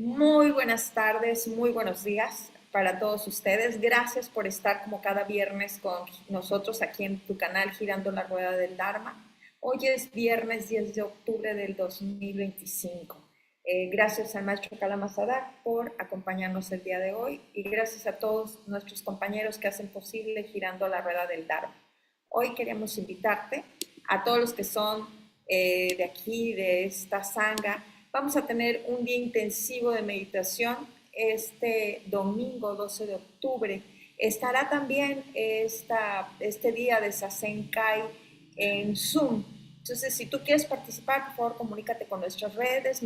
Muy buenas tardes, muy buenos días para todos ustedes. Gracias por estar como cada viernes con nosotros aquí en tu canal Girando la Rueda del Dharma. Hoy es viernes 10 de octubre del 2025. Gracias al maestro Kalama Sadak por acompañarnos el día de hoy y gracias a todos nuestros compañeros que hacen posible Girando la Rueda del Dharma. Hoy queremos invitarte a todos los que son de aquí, de esta sangha. Vamos a tener un día intensivo de meditación este domingo 12 de octubre. Estará también este día de Sasenkai en Zoom. Entonces, si tú quieres participar, por favor, comunícate con nuestras redes,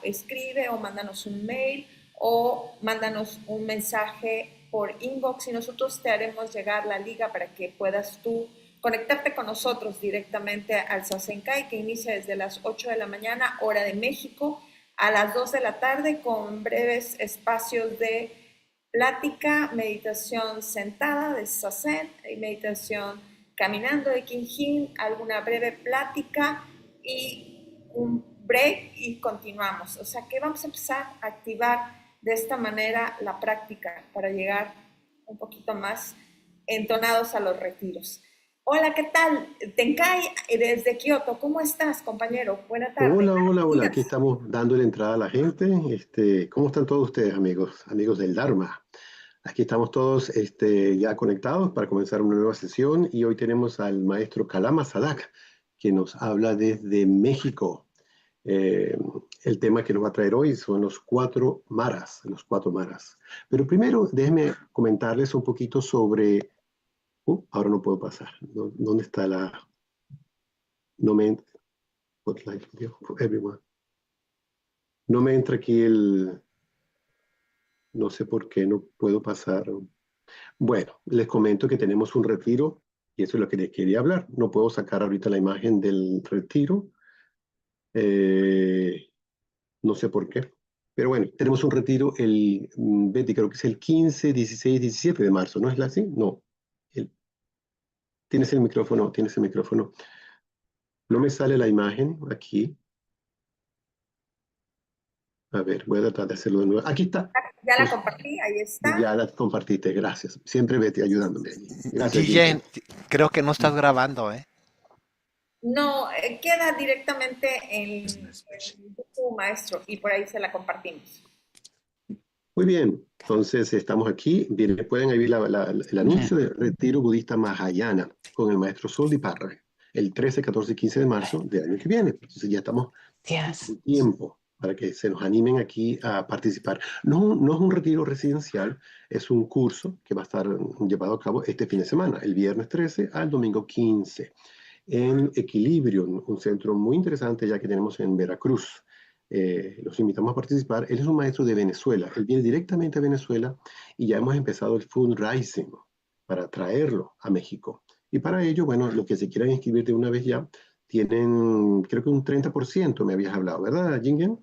escribe o mándanos un mail o mándanos un mensaje por inbox y nosotros te haremos llegar la liga para que puedas tú conectarte con nosotros directamente al Sasenkai, que inicia desde las 8 de la mañana, hora de México, a las 2 de la tarde, con breves espacios de plática, meditación sentada de Sasen, y meditación caminando de Kinjin, alguna breve plática y un break y continuamos. O sea que vamos a empezar a activar de esta manera la práctica para llegar un poquito más entonados a los retiros. Hola, ¿qué tal? Tenkai desde Kioto, ¿cómo estás, compañero? Buena tarde. Hola, hola, hola. Aquí Días. estamos dando la entrada a la gente. ¿Cómo están todos ustedes, amigos? Amigos del Dharma. Aquí estamos todos ya conectados para comenzar una nueva sesión y hoy tenemos al maestro Kalama Sadak, que nos habla desde México. Eh, el tema que nos va a traer hoy son los cuatro maras, los cuatro maras. Pero primero, déjenme comentarles un poquito sobre... ahora no puedo pasar. ¿Dónde está la... No me... Spotlight video for everyone. No me entra aquí el... No sé por qué no puedo pasar. Bueno, les comento que tenemos un retiro y eso es lo que les quería hablar. No puedo sacar ahorita la imagen del retiro. eh, no sé por qué. Pero bueno, tenemos un retiro Betty, creo que es el 15, 16, 17 de marzo, ¿no es así? No. El- tienes el micrófono, tienes el micrófono. No me sale la imagen aquí. A ver, voy a tratar de hacerlo de nuevo. Aquí está. Ya la Pues compartí, ahí está. ya la compartiste, gracias. Siempre Betty ayudándome allí. Gracias, Jingen. Guillén, creo que no estás grabando, ¿eh? No, queda directamente en tu maestro y por ahí se la compartimos. Muy bien, entonces estamos aquí. Bien, pueden ahí ver el anuncio del Retiro Budista Mahayana con el maestro Sol Parra, el 13, 14 y 15 de marzo del año que viene. Entonces ya estamos Yes. en tiempo para que se nos animen aquí a participar. No, no es un retiro residencial, es un curso que va a estar llevado a cabo este fin de semana, el viernes 13 al domingo 15 en Equilibrio, un centro muy interesante ya que tenemos en Veracruz. Los invitamos a participar. Él es un maestro de Venezuela. Él viene directamente a Venezuela y ya hemos empezado el fundraising para traerlo a México. Y para ello, bueno, los que se quieran inscribir de una vez ya, tienen, creo que un 30%, me habías hablado, ¿verdad, Jingen?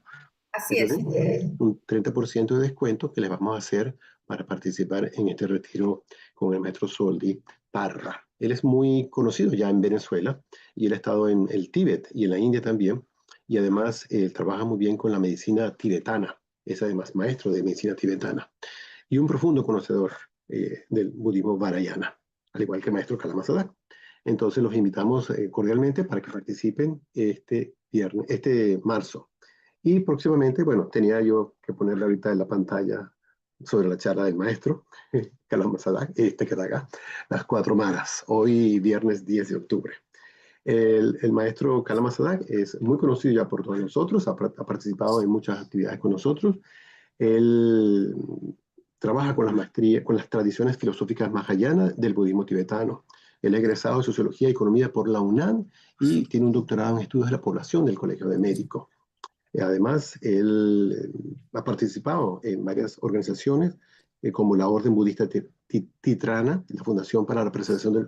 Así ¿Es es. así? Un 30% de descuento que les vamos a hacer para participar en este retiro con el maestro Soldi Parra. Él es muy conocido ya en Venezuela y él ha estado en el Tíbet y en la India también. Y además él trabaja muy bien con la medicina tibetana. Es además maestro de medicina tibetana y un profundo conocedor del budismo Vajrayana, al igual que el maestro Kalama Sadak. Entonces los invitamos cordialmente para que participen este marzo. Y próximamente, bueno, tenía yo que ponerle ahorita en la pantalla sobre la charla del maestro, Kalama Sadak, que da acá, las cuatro maras, hoy viernes 10 de octubre. El maestro Kalama Sadak es muy conocido ya por todos nosotros, ha participado en muchas actividades con nosotros. Él trabaja con las maestrías, con las tradiciones filosóficas mahayanas del budismo tibetano. Él es egresado de Sociología y Economía por la UNAM y tiene un doctorado en estudios de la población del Colegio de Médicos. Además, él ha participado en varias organizaciones como la Orden Budista Titrana, la Fundación para la Preservación de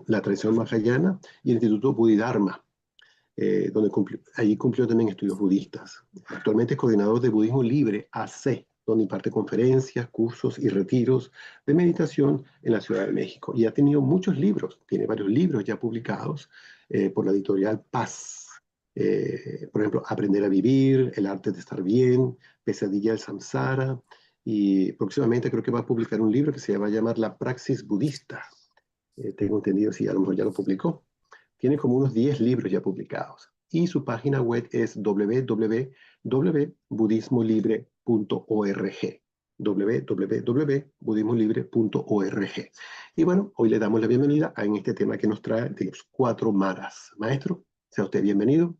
la Tradición Mahayana y el Instituto Bodhidharma, donde allí cumplió también estudios budistas. Actualmente es coordinador de Budismo Libre AC, donde imparte conferencias, cursos y retiros de meditación en la Ciudad de México. Y ha tenido muchos libros, tiene varios libros ya publicados por la editorial Paz. por ejemplo, Aprender a Vivir, El Arte de Estar Bien, Pesadilla del Samsara, y próximamente creo que va a publicar un libro que se va a llamar La Praxis Budista. Tengo entendido, si a lo mejor ya lo publicó. Tiene como unos 10 libros ya publicados. Y su página web es www.budismolibre.org www.budismolibre.org. Y bueno, hoy le damos la bienvenida en este tema que nos trae de los 4 maras. Maestro, sea usted bienvenido.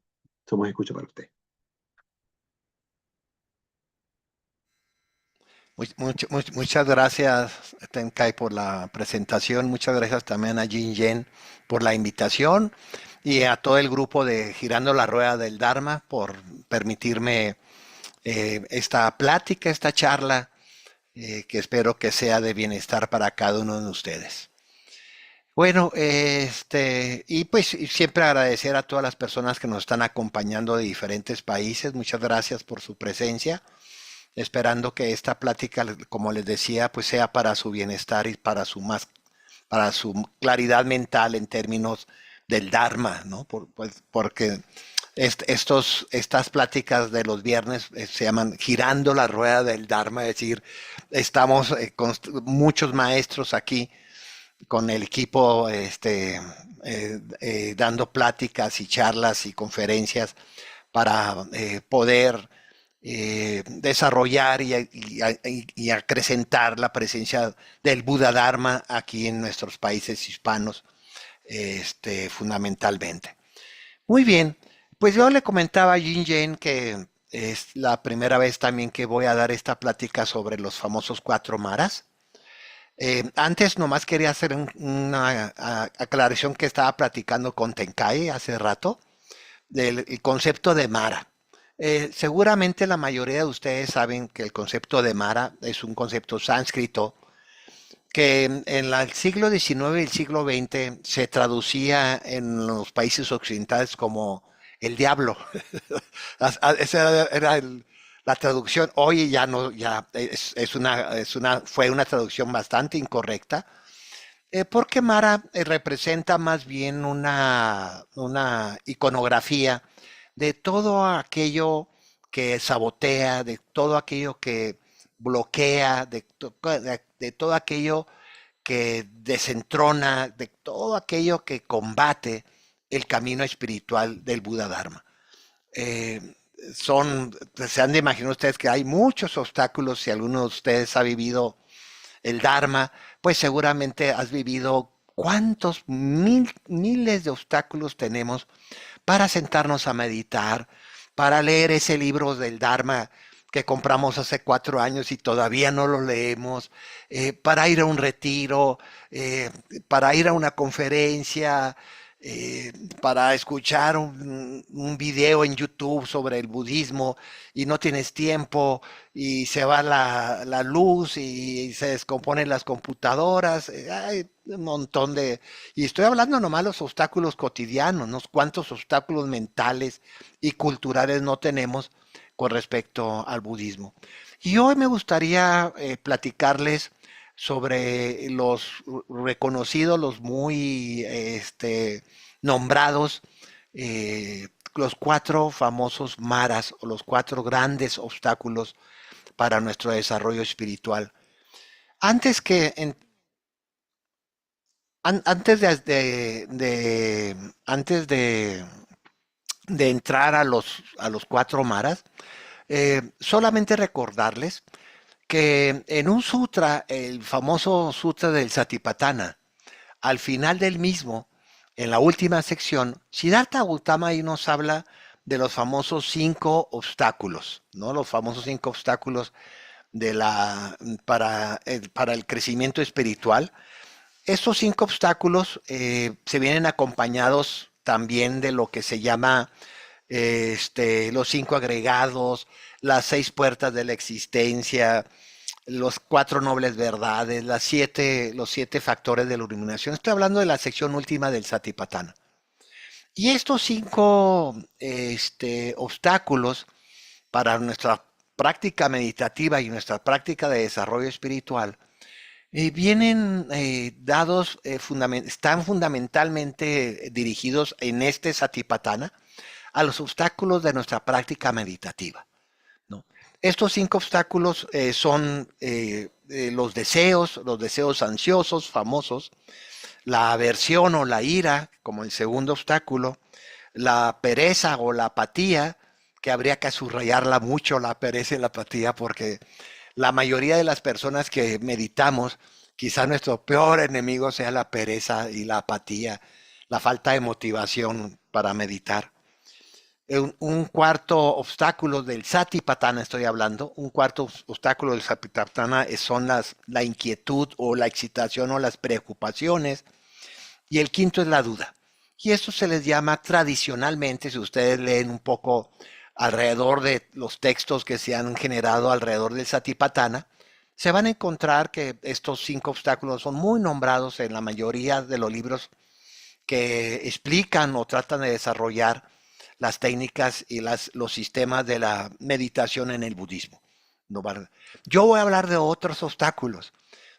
Somos escucha para usted. Muchas gracias, Tenkai, por la presentación. Muchas gracias también a Jin Yen por la invitación y a todo el grupo de Girando la Rueda del Dharma por permitirme esta plática, esta charla, que espero que sea de bienestar para cada uno de ustedes. Bueno, y pues siempre agradecer a todas las personas que nos están acompañando de diferentes países. Muchas gracias por su presencia, esperando que esta plática, como les decía, pues sea para su bienestar y para su claridad mental en términos del Dharma, ¿no? Porque estas pláticas de los viernes se llaman Girando la Rueda del Dharma, es decir, estamos con muchos maestros aquí con el equipo dando pláticas y charlas y conferencias para poder desarrollar y acrecentar la presencia del Buda Dharma aquí en nuestros países hispanos, fundamentalmente. Muy bien, pues yo le comentaba a Jin Jen que es la primera vez también que voy a dar esta plática sobre los famosos 4 maras. Antes nomás quería hacer una aclaración que estaba platicando con Tenkai hace rato del el concepto de Mara. Seguramente la mayoría de ustedes saben que el concepto de Mara es un concepto sánscrito que en el siglo XIX y el siglo XX se traducía en los países occidentales como el diablo. Esa era la traducción. Hoy ya no, ya fue una traducción bastante incorrecta, porque Mara representa más bien una iconografía de todo aquello que sabotea, de todo aquello que bloquea, de todo aquello que desentrona, de todo aquello que combate el camino espiritual del Buda Dharma. Eh, Se han de imaginar ustedes que hay muchos obstáculos. Si alguno de ustedes ha vivido el Dharma, pues seguramente has vivido cuántos miles de obstáculos tenemos para sentarnos a meditar, para leer ese libro del Dharma que compramos hace 4 años y todavía no lo leemos, para ir a un retiro, para ir a una conferencia, para escuchar un video en YouTube sobre el budismo y no tienes tiempo y se va la luz y se descomponen las computadoras, hay un montón de... Y estoy hablando nomás de los obstáculos cotidianos, ¿no? Cuántos obstáculos mentales y culturales no tenemos con respecto al budismo. Y hoy me gustaría platicarles sobre los reconocidos, los muy nombrados, los 4 famosos maras o los 4 grandes obstáculos para nuestro desarrollo espiritual. Antes que antes antes de entrar a los 4 maras, solamente recordarles que en un sutra, el famoso sutra del Satipatthana, al final del mismo, en la última sección, Siddhartha Gautama ahí nos habla de los famosos 5 obstáculos, ¿no? Los famosos 5 obstáculos para el crecimiento espiritual. Estos 5 obstáculos se vienen acompañados también de lo que se llama los 5 agregados, las 6 puertas de la existencia, los 4 nobles verdades, los 7 factores de la iluminación. Estoy hablando de la sección última del Satipatthana. Y estos 5 obstáculos para nuestra práctica meditativa y nuestra práctica de desarrollo espiritual vienen están fundamentalmente dirigidos en este Satipatthana a los obstáculos de nuestra práctica meditativa, ¿no? Estos 5 obstáculos son los deseos ansiosos, famosos, la aversión o la ira, como el segundo obstáculo, la pereza o la apatía, que habría que subrayarla mucho, la pereza y la apatía, porque la mayoría de las personas que meditamos, quizá nuestro peor enemigo sea la pereza y la apatía, la falta de motivación para meditar. Un cuarto obstáculo del satipatthana estoy hablando, un cuarto obstáculo del satipatthana son la inquietud o la excitación o las preocupaciones, y el quinto es la duda. Y esto se les llama tradicionalmente, si ustedes leen un poco alrededor de los textos que se han generado alrededor del satipatthana, se van a encontrar que estos 5 obstáculos son muy nombrados en la mayoría de los libros que explican o tratan de desarrollar las técnicas y los sistemas de la meditación en el budismo. Yo voy a hablar de otros obstáculos.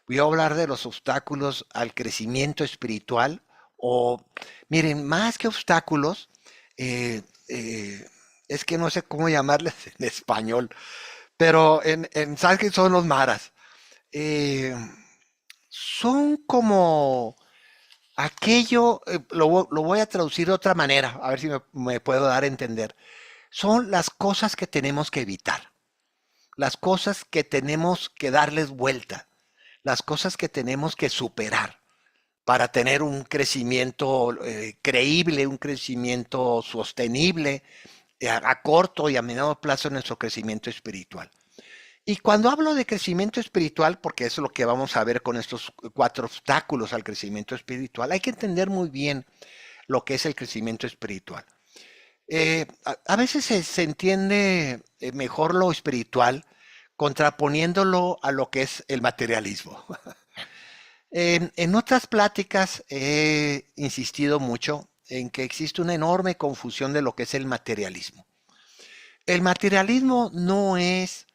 Voy a hablar de los obstáculos al crecimiento espiritual o, miren, más que obstáculos, es que no sé cómo llamarles en español, pero en sánscrito son los maras. Son como aquello, lo voy a traducir de otra manera, a ver si me puedo dar a entender. Son las cosas que tenemos que evitar, las cosas que tenemos que darles vuelta, las cosas que tenemos que superar para tener un crecimiento creíble, un crecimiento sostenible a corto y a mediano plazo en nuestro crecimiento espiritual. Y cuando hablo de crecimiento espiritual, porque eso es lo que vamos a ver con estos 4 obstáculos al crecimiento espiritual, hay que entender muy bien lo que es el crecimiento espiritual. A veces se entiende mejor lo espiritual contraponiéndolo a lo que es el materialismo. En otras pláticas he insistido mucho en que existe una enorme confusión de lo que es el materialismo. El materialismo no es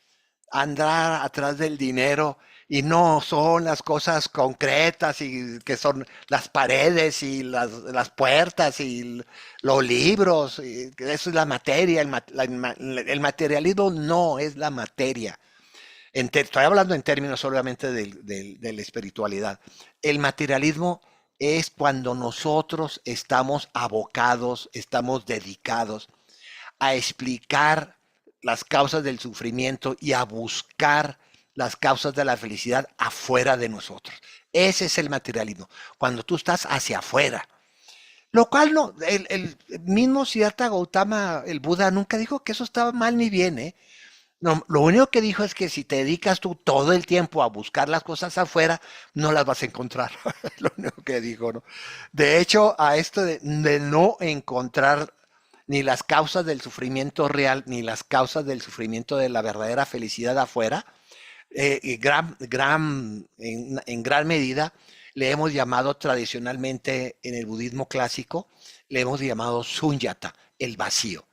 andar atrás del dinero y no son las cosas concretas y que son las paredes y las puertas y los libros, y eso es la materia. El materialismo no es la materia. Estoy hablando en términos solamente de la espiritualidad. El materialismo es cuando nosotros estamos abocados, estamos dedicados a explicar las causas del sufrimiento y a buscar las causas de la felicidad afuera de nosotros. Ese es el materialismo, cuando tú estás hacia afuera. Lo cual no, el mismo Siddhartha Gautama, el Buda, nunca dijo que eso estaba mal ni bien, ¿eh? No, lo único que dijo es que si te dedicas tú todo el tiempo a buscar las cosas afuera, no las vas a encontrar. Lo único que dijo, ¿no? De hecho, a esto de no encontrar ni las causas del sufrimiento real, ni las causas del sufrimiento de la verdadera felicidad afuera, en gran medida le hemos llamado tradicionalmente en el budismo clásico, le hemos llamado sunyata, el vacío.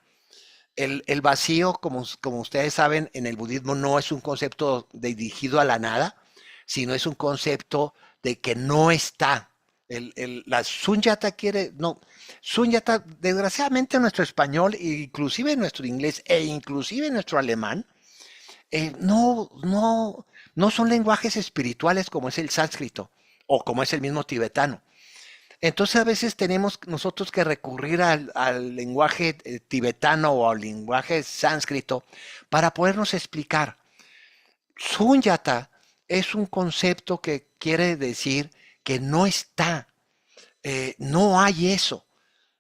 El vacío, como ustedes saben, en el budismo no es un concepto dirigido a la nada, sino es un concepto de que no está. La sunyata sunyata, desgraciadamente en nuestro español, inclusive en nuestro inglés e inclusive en nuestro alemán, no son lenguajes espirituales como es el sánscrito o como es el mismo tibetano. Entonces a veces tenemos nosotros que recurrir al lenguaje tibetano o al lenguaje sánscrito para podernos explicar. Sunyata es un concepto que quiere decir que no está, no hay eso,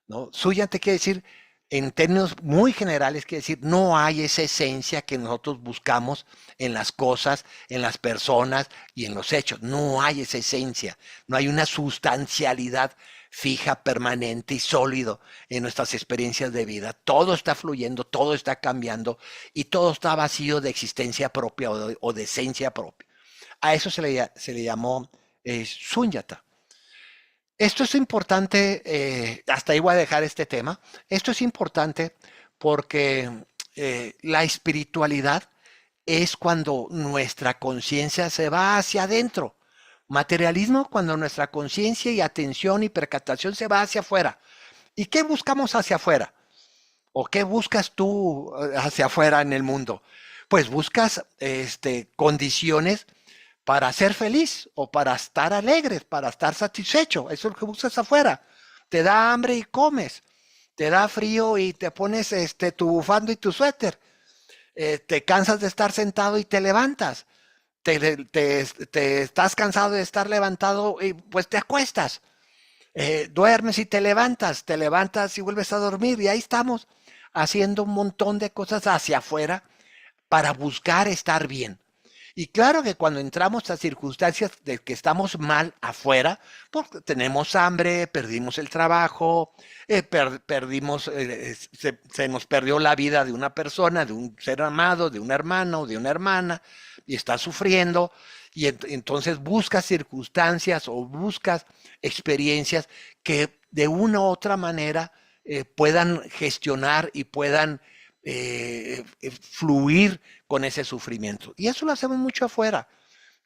¿no? Sunyata quiere decir, en términos muy generales, quiere decir, no hay esa esencia que nosotros buscamos en las cosas, en las personas y en los hechos. No hay esa esencia, no hay una sustancialidad fija, permanente y sólido en nuestras experiencias de vida. Todo está fluyendo, todo está cambiando y todo está vacío de existencia propia o de esencia propia. A eso se le llamó sunyata. Esto es importante, hasta ahí voy a dejar este tema. Esto es importante porque la espiritualidad es cuando nuestra conciencia se va hacia adentro. Materialismo cuando nuestra conciencia y atención y percatación se va hacia afuera. ¿Y qué buscamos hacia afuera? ¿O qué buscas tú hacia afuera en el mundo? Pues buscas condiciones para ser feliz o para estar alegre, para estar satisfecho. Eso es lo que buscas afuera. Te da hambre y comes. Te da frío y te pones tu bufando y tu suéter. Te cansas de estar sentado y te levantas. Te estás cansado de estar levantado y pues te acuestas. Duermes y te levantas y vuelves a dormir y ahí estamos haciendo un montón de cosas hacia afuera para buscar estar bien. Y claro que cuando entramos a circunstancias de que estamos mal afuera, porque tenemos hambre, perdimos el trabajo, perdimos, se nos perdió la vida de una persona, de un ser amado, de un hermano, de una hermana, y estás sufriendo, y entonces buscas circunstancias o buscas experiencias que de una u otra manera puedan gestionar y puedan fluir con ese sufrimiento. Y eso lo hacemos mucho afuera.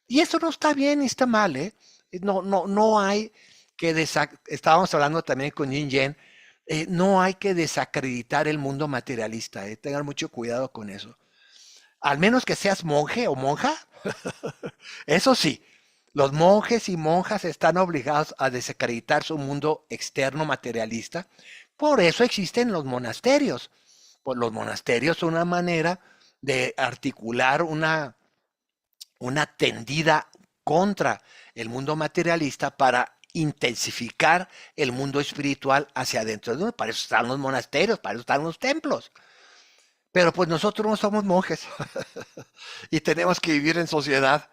Y eso no está bien ni está mal, ¿eh? No hay que estábamos hablando también con Yin Yen, no hay que desacreditar el mundo materialista, ¿eh? Tengan mucho cuidado con eso. Al menos que seas monje o monja, eso sí, los monjes y monjas están obligados a desacreditar su mundo externo materialista. Por eso existen los monasterios. Pues los monasterios son una manera de articular una tendida contra el mundo materialista para intensificar el mundo espiritual hacia adentro. Para eso están los monasterios, para eso están los templos. Pero pues nosotros no somos monjes y tenemos que vivir en sociedad.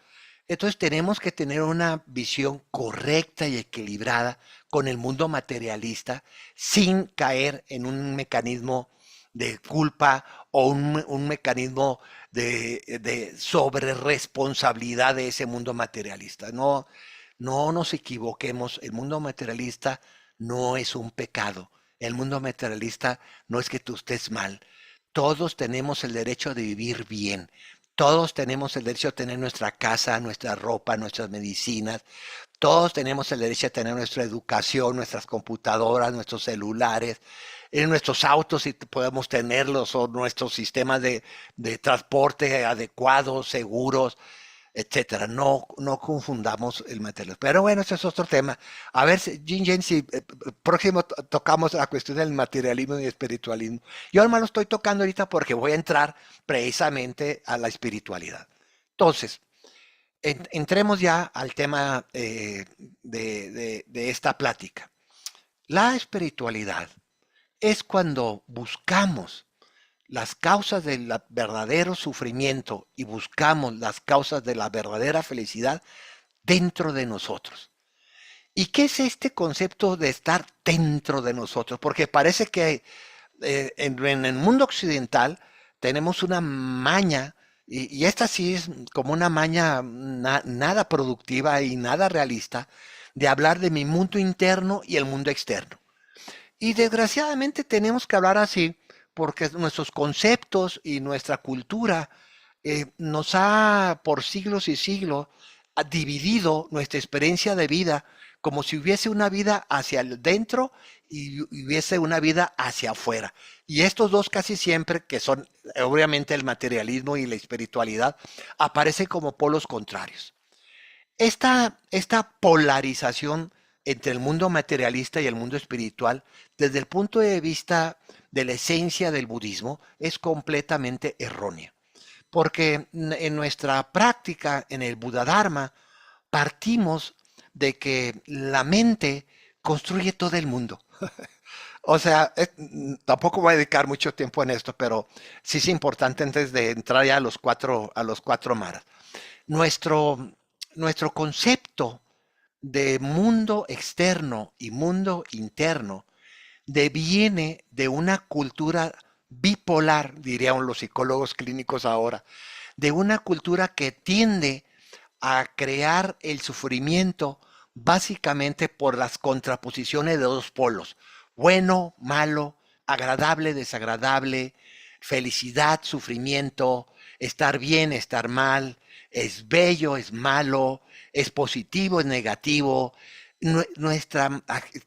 Entonces tenemos que tener una visión correcta y equilibrada con el mundo materialista sin caer en un mecanismo de culpa o un mecanismo de sobre responsabilidad de ese mundo materialista. No, no nos equivoquemos, el mundo materialista no es un pecado. El mundo materialista no es que tú estés mal. Todos tenemos el derecho de vivir bien. Todos tenemos el derecho de tener nuestra casa, nuestra ropa, nuestras medicinas. Todos tenemos el derecho de tener nuestra educación, nuestras computadoras, nuestros celulares, en nuestros autos si podemos tenerlos o nuestros sistemas de transporte adecuados, seguros, etcétera. No, no confundamos el material. Pero bueno, ese es otro tema. A ver, Jin Jen, si próximo tocamos la cuestión del materialismo y espiritualismo. Yo además lo estoy tocando ahorita porque voy a entrar precisamente a la espiritualidad. Entonces, entremos ya al tema de esta plática. La espiritualidad es cuando buscamos las causas del verdadero sufrimiento y buscamos las causas de la verdadera felicidad dentro de nosotros. ¿Y qué es este concepto de estar dentro de nosotros? Porque parece que en el mundo occidental tenemos una maña, y esta sí es como una maña nada productiva y nada realista, de hablar de mi mundo interno y el mundo externo. Y desgraciadamente tenemos que hablar así porque nuestros conceptos y nuestra cultura nos ha por siglos y siglos ha dividido nuestra experiencia de vida como si hubiese una vida hacia el dentro y hubiese una vida hacia afuera. Y estos dos casi siempre, que son obviamente el materialismo y la espiritualidad, aparecen como polos contrarios. Esta polarización entre el mundo materialista y el mundo espiritual, desde el punto de vista de la esencia del budismo, es completamente errónea. Porque en nuestra práctica, en el Buda Dharma, partimos de que la mente construye todo el mundo. O sea, tampoco voy a dedicar mucho tiempo en esto, pero sí es importante antes de entrar ya a los cuatro maras. Nuestro, nuestro concepto de mundo externo y mundo interno deviene de una cultura bipolar, dirían los psicólogos clínicos ahora, de una cultura que tiende a crear el sufrimiento básicamente por las contraposiciones de dos polos, bueno, malo, agradable, desagradable, felicidad, sufrimiento, estar bien, estar mal, es bello, es malo, es positivo, es negativo. Nuestra,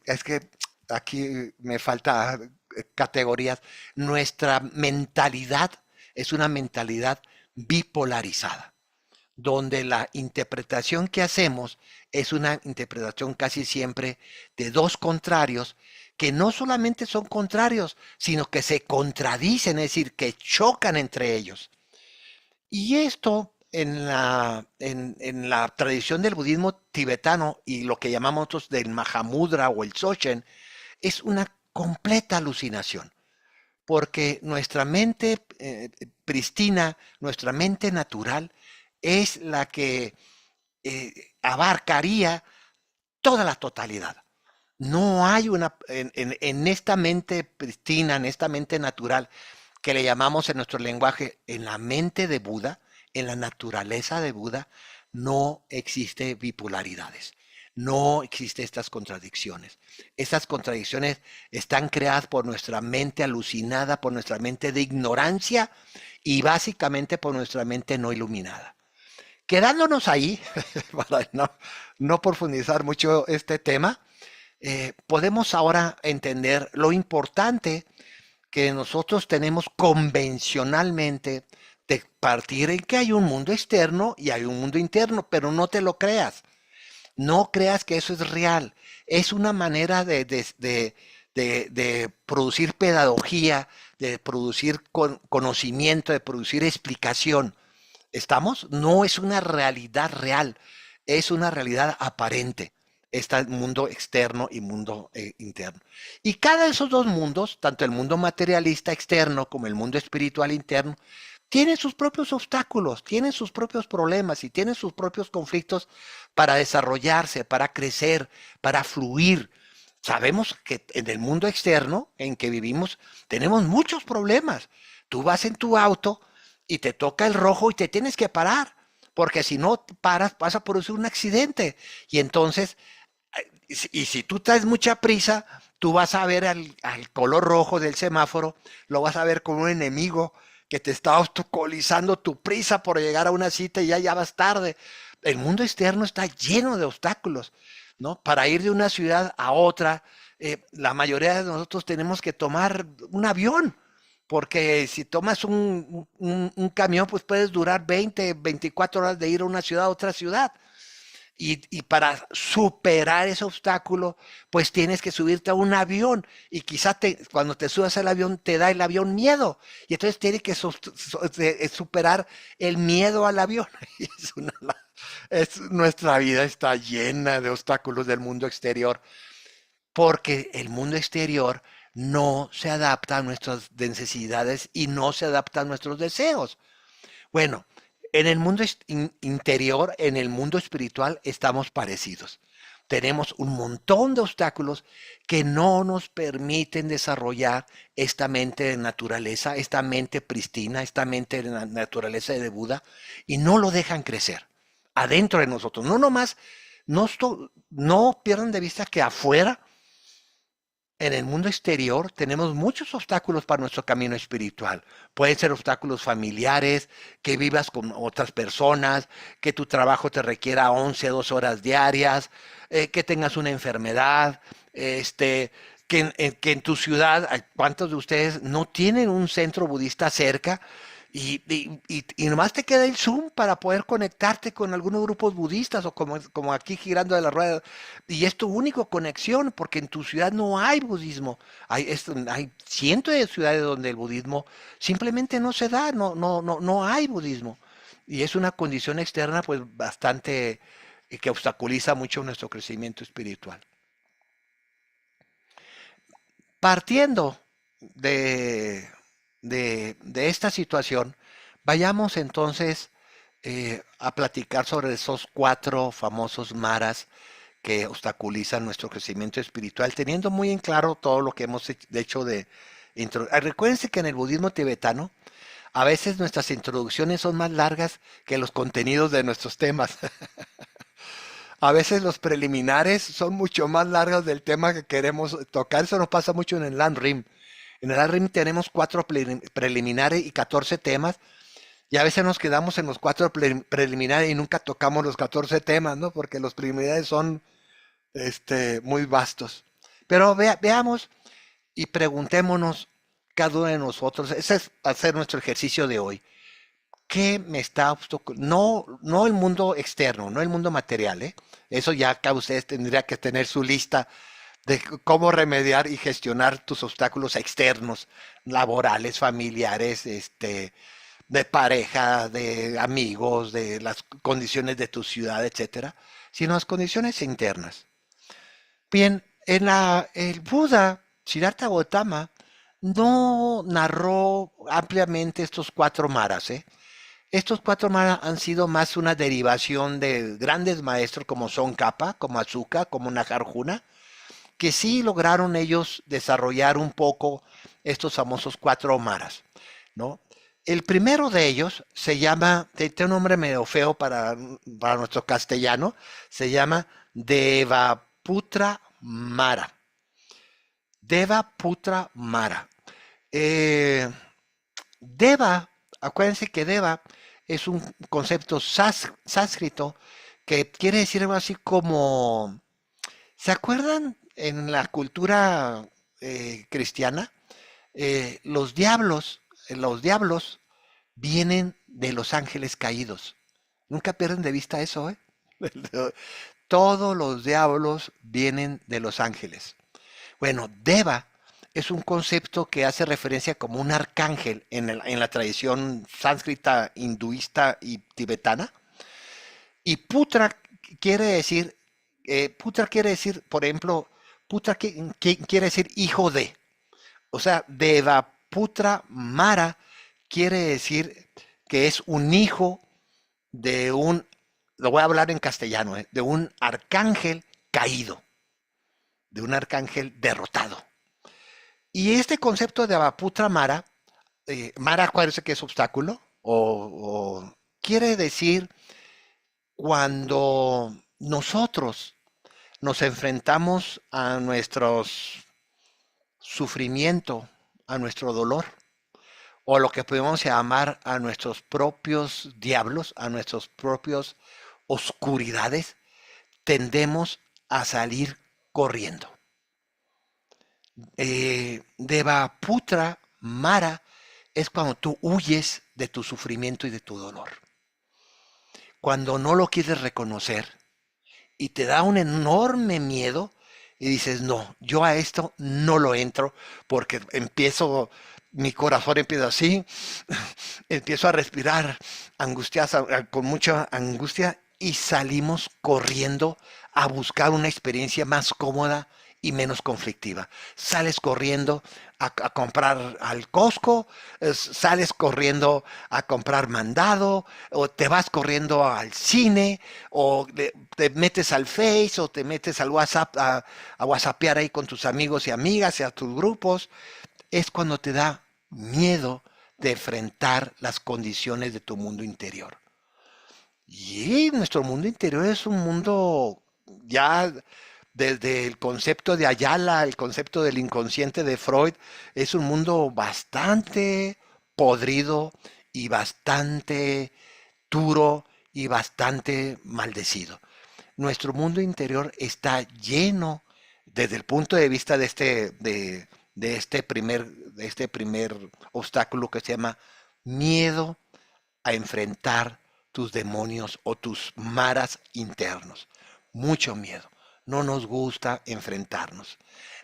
es que aquí me falta categorías, nuestra mentalidad es una mentalidad bipolarizada, donde la interpretación que hacemos es una interpretación casi siempre de dos contrarios, que no solamente son contrarios, sino que se contradicen, es decir, que chocan entre ellos. Y esto en la tradición del budismo tibetano y lo que llamamos nosotros del Mahamudra o el Dzogchen, es una completa alucinación, porque nuestra mente pristina, nuestra mente natural, es la que abarcaría toda la totalidad. No hay en esta mente pristina, en esta mente natural, que le llamamos en nuestro lenguaje, en la mente de Buda, en la naturaleza de Buda, no existe bipolaridades. No existen estas contradicciones. Estas contradicciones están creadas por nuestra mente alucinada, por nuestra mente de ignorancia y básicamente por nuestra mente no iluminada. Quedándonos ahí, para no profundizar mucho este tema, podemos ahora entender lo importante que nosotros tenemos convencionalmente de partir en que hay un mundo externo y hay un mundo interno, pero no te lo creas. No creas que eso es real. Es una manera de producir pedagogía, de producir conocimiento, de producir explicación. ¿Estamos? No es una realidad real, es una realidad aparente. Está el mundo externo y mundo interno. Y cada de esos dos mundos, tanto el mundo materialista externo como el mundo espiritual interno, tienen sus propios obstáculos, tienen sus propios problemas y tienen sus propios conflictos para desarrollarse, para crecer, para fluir. Sabemos que en el mundo externo en que vivimos tenemos muchos problemas. Tú vas en tu auto y te toca el rojo y te tienes que parar, porque si no paras vas a producir un accidente. Y entonces, y si tú traes mucha prisa, tú vas a ver al color rojo del semáforo, lo vas a ver como un enemigo que te está obstaculizando tu prisa por llegar a una cita y ya vas tarde. El mundo externo está lleno de obstáculos, ¿no? Para ir de una ciudad a otra, la mayoría de nosotros tenemos que tomar un avión, porque si tomas un camión, pues puedes durar 20, 24 horas de ir a una ciudad a otra ciudad. Y para superar ese obstáculo, pues tienes que subirte a un avión y quizá cuando te subas al avión te da el avión miedo y entonces tienes que superar el miedo al avión. Y nuestra vida está llena de obstáculos del mundo exterior porque el mundo exterior no se adapta a nuestras necesidades y no se adapta a nuestros deseos. Bueno, en el mundo interior, en el mundo espiritual, estamos parecidos. Tenemos un montón de obstáculos que no nos permiten desarrollar esta mente de naturaleza, esta mente pristina, esta mente de la naturaleza de Buda, y no lo dejan crecer adentro de nosotros. No nomás, no pierdan de vista que afuera, en el mundo exterior tenemos muchos obstáculos para nuestro camino espiritual. Pueden ser obstáculos familiares, que vivas con otras personas, que tu trabajo te requiera 11, 12 horas diarias, que tengas una enfermedad, que en tu ciudad, ¿cuántos de ustedes no tienen un centro budista cerca? Y nomás te queda el Zoom para poder conectarte con algunos grupos budistas o como aquí girando de la rueda. Y es tu única conexión porque en tu ciudad no hay budismo. Hay cientos de ciudades donde el budismo simplemente no se da, no hay budismo. Y es una condición externa pues bastante que obstaculiza mucho nuestro crecimiento espiritual. Partiendo de esta situación, vayamos entonces a platicar sobre esos 4 famosos maras que obstaculizan nuestro crecimiento espiritual, teniendo muy en claro todo lo que hemos hecho de recuérdense que en el budismo tibetano, a veces nuestras introducciones son más largas que los contenidos de nuestros temas. A veces los preliminares son mucho más largos del tema que queremos tocar. Eso nos pasa mucho en el Land-Rim. En el Land-Rim tenemos 4 preliminares y 14 temas. Y a veces nos quedamos en los 4 preliminares y nunca tocamos los 14 temas, ¿no? Porque los preliminares son muy vastos. Pero veamos y preguntémonos cada uno de nosotros, ese es hacer nuestro ejercicio de hoy. ¿Qué me está obstaculizando? No el mundo externo, no el mundo material, ¿eh? Eso ya acá ustedes tendrían que tener su lista de cómo remediar y gestionar tus obstáculos externos, laborales, familiares, de pareja, de amigos, de las condiciones de tu ciudad, etcétera, sino las condiciones internas. Bien, el Buda, Siddhartha Gautama, no narró ampliamente estos cuatro maras, ¿eh? Estos cuatro maras han sido más una derivación de grandes maestros como Tsongkhapa, como Asuka, como Nagarjuna, que sí lograron ellos desarrollar un poco estos famosos cuatro maras, ¿no? El primero de ellos se llama, tiene un nombre medio feo para nuestro castellano, se llama Devaputra Mara. Devaputra Mara. Deva, acuérdense que Deva es un concepto sánscrito que quiere decir algo así como, ¿se acuerdan en la cultura cristiana? Los diablos vienen de los ángeles caídos. Nunca pierden de vista eso, ¿eh? Todos los diablos vienen de los ángeles. Bueno, Deva es un concepto que hace referencia como un arcángel en la tradición sánscrita, hinduista y tibetana. Y Putra quiere decir, por ejemplo, Putra quiere decir hijo de. O sea, Devaputra Mara quiere decir que es un hijo de lo voy a hablar en castellano, de un arcángel caído, de un arcángel derrotado. Y este concepto de Devaputra Mara, Mara, acuérdense que es obstáculo, o quiere decir cuando nosotros nos enfrentamos a nuestro sufrimiento, a nuestro dolor, o lo que podemos llamar a nuestros propios diablos, a nuestros propios oscuridades, tendemos a salir corriendo. Devaputra Mara es cuando tú huyes de tu sufrimiento y de tu dolor. Cuando no lo quieres reconocer y te da un enorme miedo y dices, no, yo a esto no lo entro porque mi corazón empieza así, empiezo a respirar con mucha angustia y salimos corriendo a buscar una experiencia más cómoda y menos conflictiva. Sales corriendo a comprar al Costco, sales corriendo a comprar mandado, o te vas corriendo al cine, o te metes al Face, o te metes al WhatsApp a WhatsAppear ahí con tus amigos y amigas y a tus grupos. Es cuando te da miedo de enfrentar las condiciones de tu mundo interior. Y nuestro mundo interior es un mundo ya desde el concepto de Ayala, el concepto del inconsciente de Freud, es un mundo bastante podrido y bastante duro y bastante maldecido. Nuestro mundo interior está lleno, desde el punto de vista de este primer obstáculo que se llama miedo a enfrentar tus demonios o tus maras internos. Mucho miedo. No nos gusta enfrentarnos.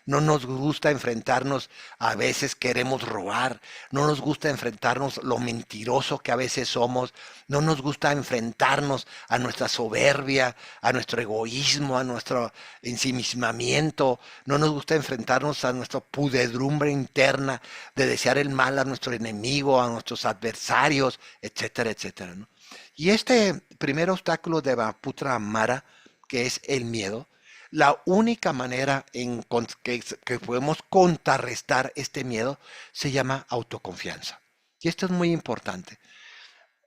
No nos gusta enfrentarnos, a veces queremos robar, no nos gusta enfrentarnos lo mentiroso que a veces somos, no nos gusta enfrentarnos a nuestra soberbia, a nuestro egoísmo, a nuestro ensimismamiento, no nos gusta enfrentarnos a nuestra pudredumbre interna de desear el mal a nuestro enemigo, a nuestros adversarios, etcétera, etcétera, ¿no? Y este primer obstáculo de Devaputra Mara, que es el miedo, la única manera que podemos contrarrestar este miedo se llama autoconfianza. Y esto es muy importante.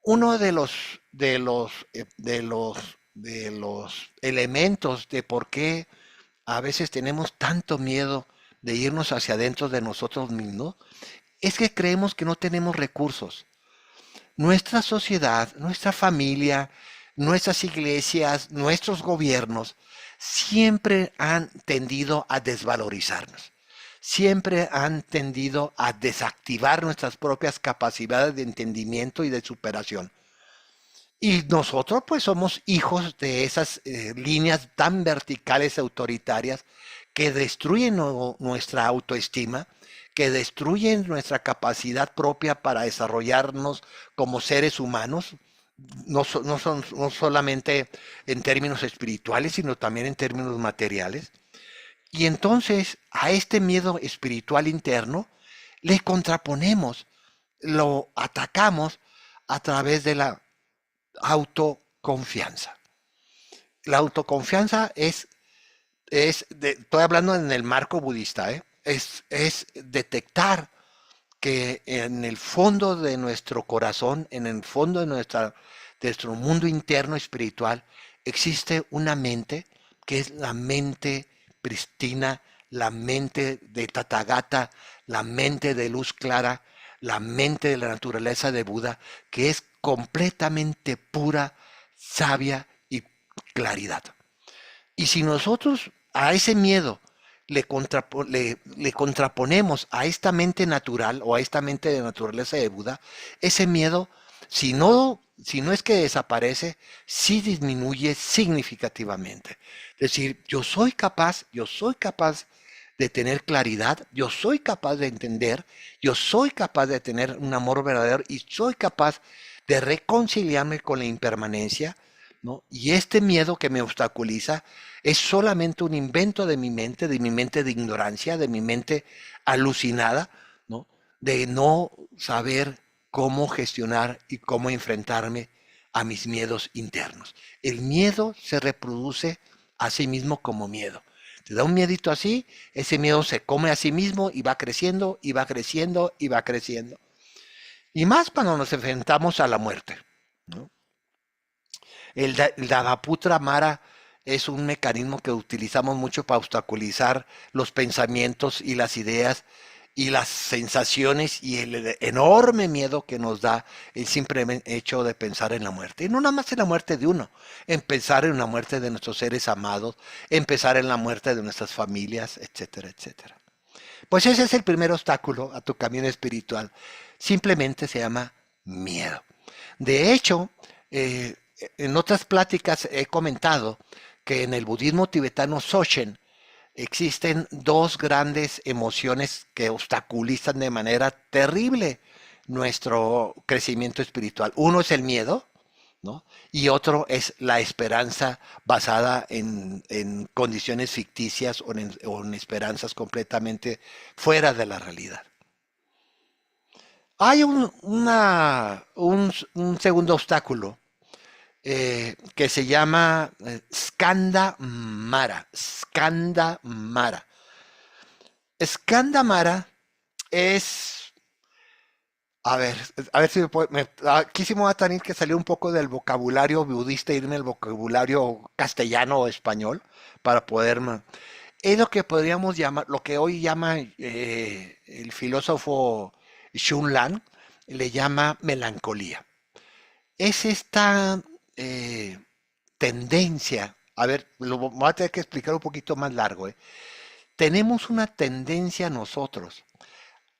Uno de los elementos de por qué a veces tenemos tanto miedo de irnos hacia adentro de nosotros mismos es que creemos que no tenemos recursos. Nuestra sociedad, nuestra familia, nuestras iglesias, nuestros gobiernos siempre han tendido a desvalorizarnos. siempre han tendido a desactivar nuestras propias capacidades de entendimiento y de superación. Y nosotros pues somos hijos de esas líneas tan verticales autoritarias que destruyen nuestra autoestima, que destruyen nuestra capacidad propia para desarrollarnos como seres humanos, no solamente en términos espirituales, sino también en términos materiales. Y entonces a este miedo espiritual interno le contraponemos, lo atacamos a través de la autoconfianza. La autoconfianza estoy hablando en el marco budista, es detectar que en el fondo de nuestro corazón, en el fondo de nuestro mundo interno espiritual, existe una mente que es la mente pristina, la mente de Tathagata, la mente de luz clara, la mente de la naturaleza de Buda, que es completamente pura, sabia y claridad. Y si nosotros a ese miedo le contraponemos a esta mente natural o a esta mente de naturaleza de Buda, ese miedo, si no es que desaparece, sí disminuye significativamente. Es decir, yo soy capaz de tener claridad, yo soy capaz de entender, yo soy capaz de tener un amor verdadero y soy capaz de reconciliarme con la impermanencia, ¿no? Y este miedo que me obstaculiza es solamente un invento de mi mente de ignorancia, de mi mente alucinada, ¿no? De no saber cómo gestionar y cómo enfrentarme a mis miedos internos. El miedo se reproduce a sí mismo como miedo. Te da un miedito así, ese miedo se come a sí mismo y va creciendo y va creciendo y va creciendo. Y más cuando nos enfrentamos a la muerte, ¿no? El Davaputra Mara es un mecanismo que utilizamos mucho para obstaculizar los pensamientos y las ideas y las sensaciones y el enorme miedo que nos da el simple hecho de pensar en la muerte. Y no nada más en la muerte de uno, en pensar en la muerte de nuestros seres amados, en pensar en la muerte de nuestras familias, etcétera, etcétera. Pues ese es el primer obstáculo a tu camino espiritual. Simplemente se llama miedo. De hecho, en otras pláticas he comentado que en el budismo tibetano Dzogchen existen dos grandes emociones que obstaculizan de manera terrible nuestro crecimiento espiritual. Uno es el miedo, ¿no? Y otro es la esperanza basada en condiciones ficticias o en esperanzas completamente fuera de la realidad. Hay un segundo obstáculo que se llama Skanda Mara. Skanda Mara. Skanda Mara es, a ver si aquí sí me va a tener que salir un poco del vocabulario budista e irme al vocabulario castellano o español para poder. Es lo que podríamos llamar, lo que hoy llama el filósofo Xun Lan, le llama melancolía. Es esta eh, tendencia, a ver, lo voy a tener que explicar un poquito más largo. Tenemos una tendencia nosotros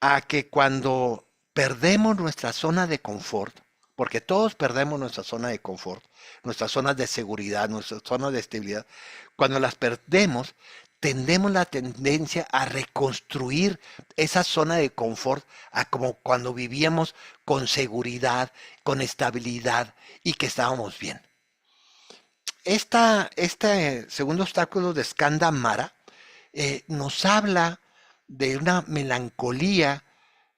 a que cuando perdemos nuestra zona de confort, porque todos perdemos nuestra zona de confort, nuestras zonas de seguridad, nuestras zonas de estabilidad, cuando las perdemos, tendemos la tendencia a reconstruir esa zona de confort a como cuando vivíamos con seguridad, con estabilidad y que estábamos bien. Este segundo obstáculo de Skanda Mara nos habla de una melancolía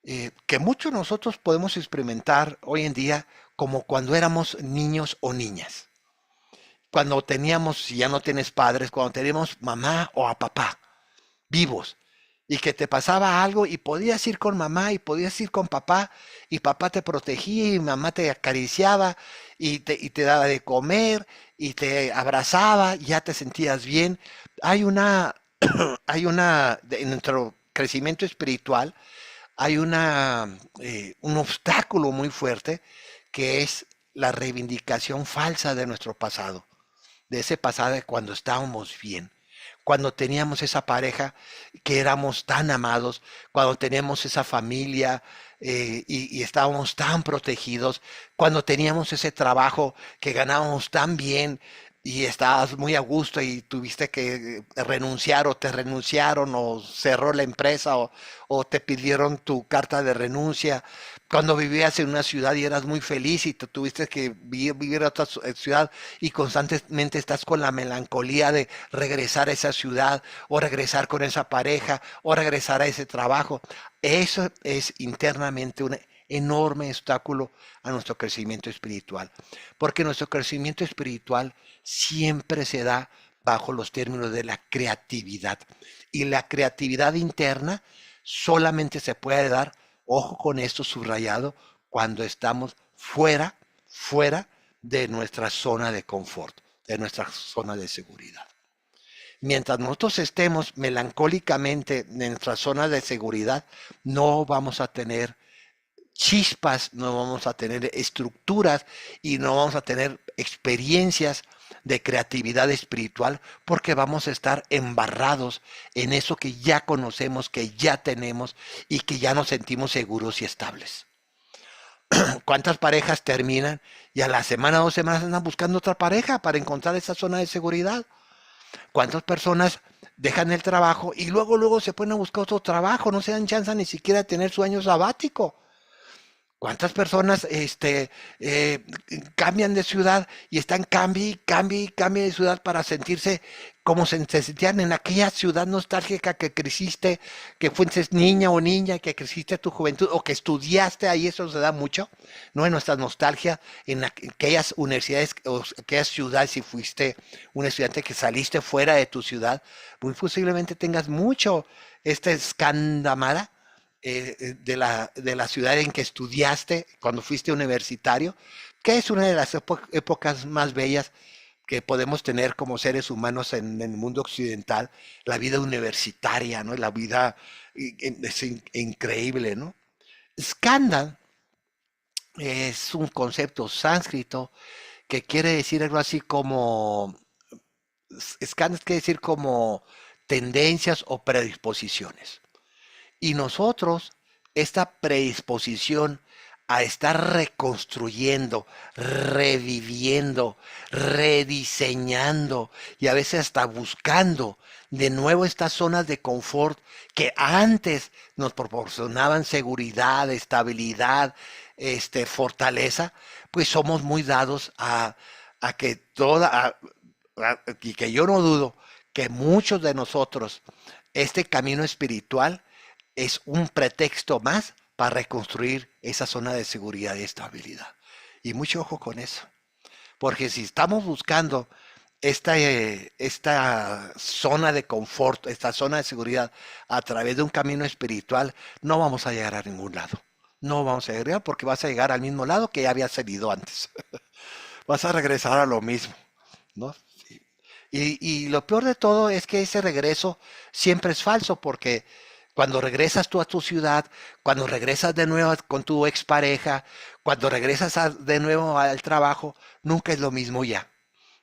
que muchos de nosotros podemos experimentar hoy en día como cuando éramos niños o niñas. Cuando teníamos, si ya no tienes padres, cuando teníamos mamá o a papá vivos y que te pasaba algo y podías ir con mamá y podías ir con papá y papá te protegía y mamá te acariciaba y te daba de comer y te abrazaba y ya te sentías bien. En nuestro crecimiento espiritual, hay un obstáculo muy fuerte que es la reivindicación falsa de nuestro pasado, de ese pasado de cuando estábamos bien, cuando teníamos esa pareja que éramos tan amados, cuando teníamos esa familia y estábamos tan protegidos, cuando teníamos ese trabajo que ganábamos tan bien y estabas muy a gusto y tuviste que renunciar o te renunciaron o cerró la empresa o te pidieron tu carta de renuncia, cuando vivías en una ciudad y eras muy feliz y te tuviste que vivir a otra ciudad y constantemente estás con la melancolía de regresar a esa ciudad o regresar con esa pareja o regresar a ese trabajo. Eso es internamente un enorme obstáculo a nuestro crecimiento espiritual, porque nuestro crecimiento espiritual siempre se da bajo los términos de la creatividad. Y la creatividad interna solamente se puede dar, ojo con esto subrayado, cuando estamos fuera de nuestra zona de confort, de nuestra zona de seguridad. Mientras nosotros estemos melancólicamente en nuestra zona de seguridad, no vamos a tener chispas, no vamos a tener estructuras y no vamos a tener experiencias de creatividad espiritual porque vamos a estar embarrados en eso que ya conocemos, que ya tenemos y que ya nos sentimos seguros y estables. ¿Cuántas parejas terminan y a la semana, 2 semanas andan buscando otra pareja para encontrar esa zona de seguridad? ¿Cuántas personas dejan el trabajo y luego se ponen a buscar otro trabajo? No se dan chance ni siquiera de tener su año sabático. ¿Cuántas personas cambian de ciudad y están cambie de ciudad para sentirse como se sentían en aquella ciudad nostálgica que creciste, que fuiste niña o niña, que creciste tu juventud o que estudiaste ahí? Eso se da mucho, ¿no? En nuestra nostalgia, en aquellas universidades o aquellas ciudades, si fuiste un estudiante que saliste fuera de tu ciudad, muy posiblemente tengas mucho escándamara de la ciudad en que estudiaste cuando fuiste universitario, que es una de las épocas más bellas que podemos tener como seres humanos en el mundo occidental, la vida universitaria, ¿no? La vida es increíble, ¿no? Skanda es un concepto sánscrito que quiere decir algo así como, skanda quiere decir como tendencias o predisposiciones. Y nosotros, esta predisposición a estar reconstruyendo, reviviendo, rediseñando y a veces hasta buscando de nuevo estas zonas de confort que antes nos proporcionaban seguridad, estabilidad, fortaleza, pues somos muy dados a que y que yo no dudo que muchos de nosotros, este camino espiritual es un pretexto más para reconstruir esa zona de seguridad y estabilidad. Y mucho ojo con eso, porque si estamos buscando esta zona de confort, esta zona de seguridad a través de un camino espiritual, no vamos a llegar a ningún lado. No vamos a llegar porque vas a llegar al mismo lado que ya habías salido antes. Vas a regresar a lo mismo, ¿no? Sí. Y lo peor de todo es que ese regreso siempre es falso porque cuando regresas tú a tu ciudad, cuando regresas de nuevo con tu expareja, cuando regresas de nuevo al trabajo, nunca es lo mismo ya.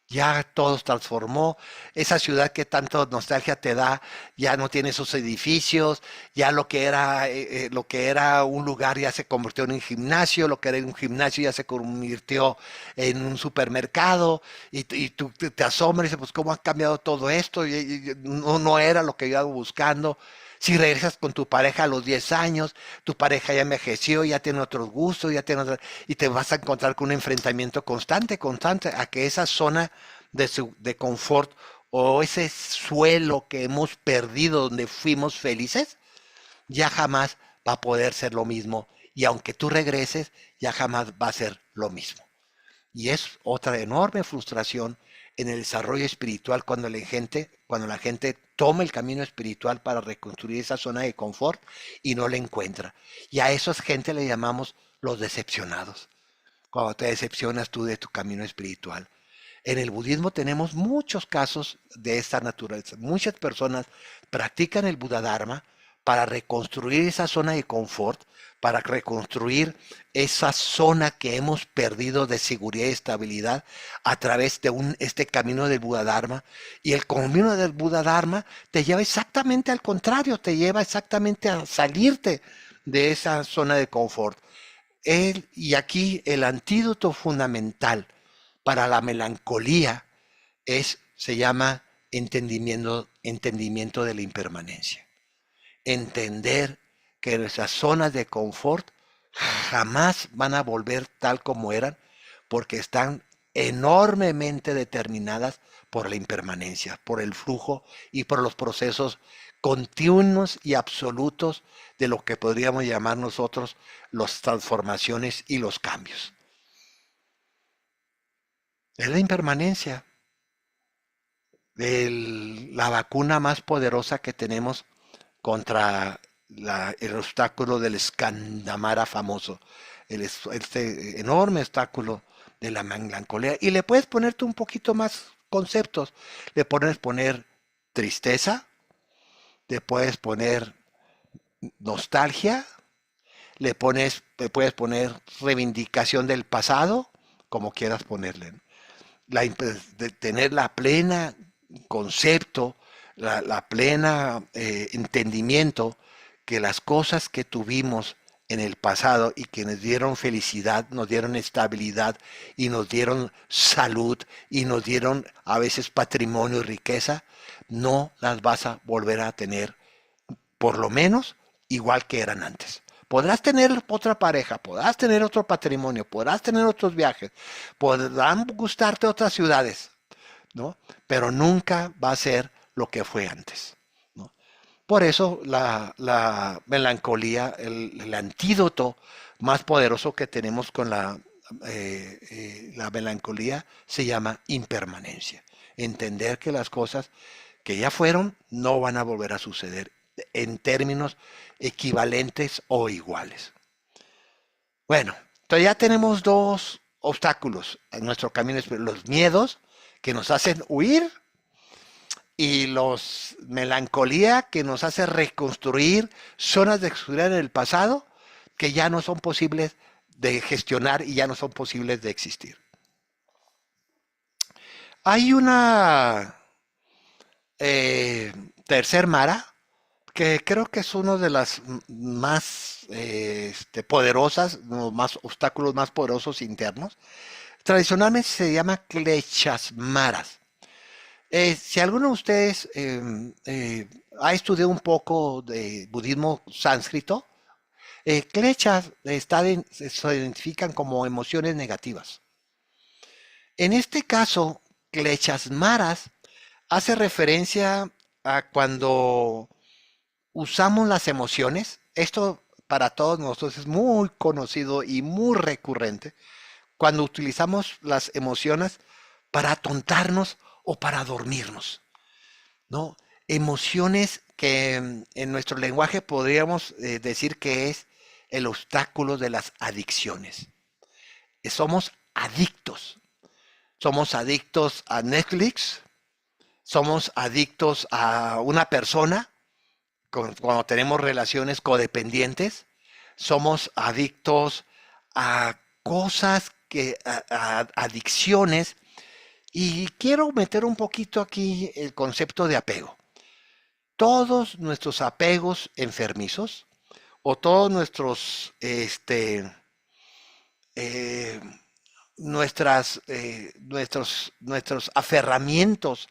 Ya todo se transformó, esa ciudad que tanto nostalgia te da, ya no tiene esos edificios, ya lo que era un lugar ya se convirtió en un gimnasio, lo que era un gimnasio ya se convirtió en un supermercado, y tú te asombras y dices, pues cómo ha cambiado todo esto, y no era lo que yo iba buscando. Si regresas con tu pareja a los 10 años, tu pareja ya envejeció, ya tiene otros gustos, y te vas a encontrar con un enfrentamiento constante a que esa zona de confort o ese suelo que hemos perdido donde fuimos felices, ya jamás va a poder ser lo mismo. Y aunque tú regreses, ya jamás va a ser lo mismo. Y es otra enorme frustración en el desarrollo espiritual cuando la gente toma el camino espiritual para reconstruir esa zona de confort y no la encuentra. Y a esa gente le llamamos los decepcionados. Cuando te decepcionas tú de tu camino espiritual. En el budismo tenemos muchos casos de esta naturaleza. Muchas personas practican el Buda Dharma, para reconstruir esa zona de confort, para reconstruir esa zona que hemos perdido de seguridad y estabilidad a través de este camino del Buda Dharma. Y el camino del Buda Dharma te lleva exactamente al contrario, te lleva exactamente a salirte de esa zona de confort. Y aquí el antídoto fundamental para la melancolía se llama entendimiento de la impermanencia. Entender que nuestras zonas de confort jamás van a volver tal como eran, porque están enormemente determinadas por la impermanencia, por el flujo y por los procesos continuos y absolutos de lo que podríamos llamar nosotros las transformaciones y los cambios. Es la impermanencia, la vacuna más poderosa que tenemos contra el obstáculo del Skandamara famoso, este enorme obstáculo de la melancolía. Y le puedes ponerte un poquito más conceptos. Le puedes poner tristeza, le puedes poner nostalgia, le puedes poner reivindicación del pasado, como quieras ponerle. De tener la plena concepto, la plena entendimiento que las cosas que tuvimos en el pasado y que nos dieron felicidad, nos dieron estabilidad y nos dieron salud y nos dieron a veces patrimonio y riqueza, no las vas a volver a tener, por lo menos igual que eran antes. Podrás tener otra pareja, podrás tener otro patrimonio, podrás tener otros viajes, podrán gustarte otras ciudades, ¿no? Pero nunca va a ser lo que fue antes, ¿no? Por eso la melancolía, el antídoto más poderoso que tenemos con la melancolía se llama impermanencia. Entender que las cosas que ya fueron no van a volver a suceder en términos equivalentes o iguales. Bueno, entonces ya tenemos dos obstáculos en nuestro camino, los miedos que nos hacen huir y los melancolía que nos hace reconstruir zonas de seguridad en el pasado que ya no son posibles de gestionar y ya no son posibles de existir. Hay una tercer Mara que creo que es uno de las más poderosas, más obstáculos más poderosos internos. Tradicionalmente se llama kleshas maras. Si alguno de ustedes ha estudiado un poco de budismo sánscrito, kleshas se identifican como emociones negativas. En este caso, kleshas maras hace referencia a cuando usamos las emociones. Esto para todos nosotros es muy conocido y muy recurrente. Cuando utilizamos las emociones para atontarnos o para dormirnos, ¿no? Emociones que en nuestro lenguaje podríamos decir que es el obstáculo de las adicciones. Somos adictos. Somos adictos a Netflix. Somos adictos a una persona cuando tenemos relaciones codependientes. Somos adictos a cosas a adicciones. Y quiero meter un poquito aquí el concepto de apego. Todos nuestros apegos enfermizos o todos nuestros nuestros aferramientos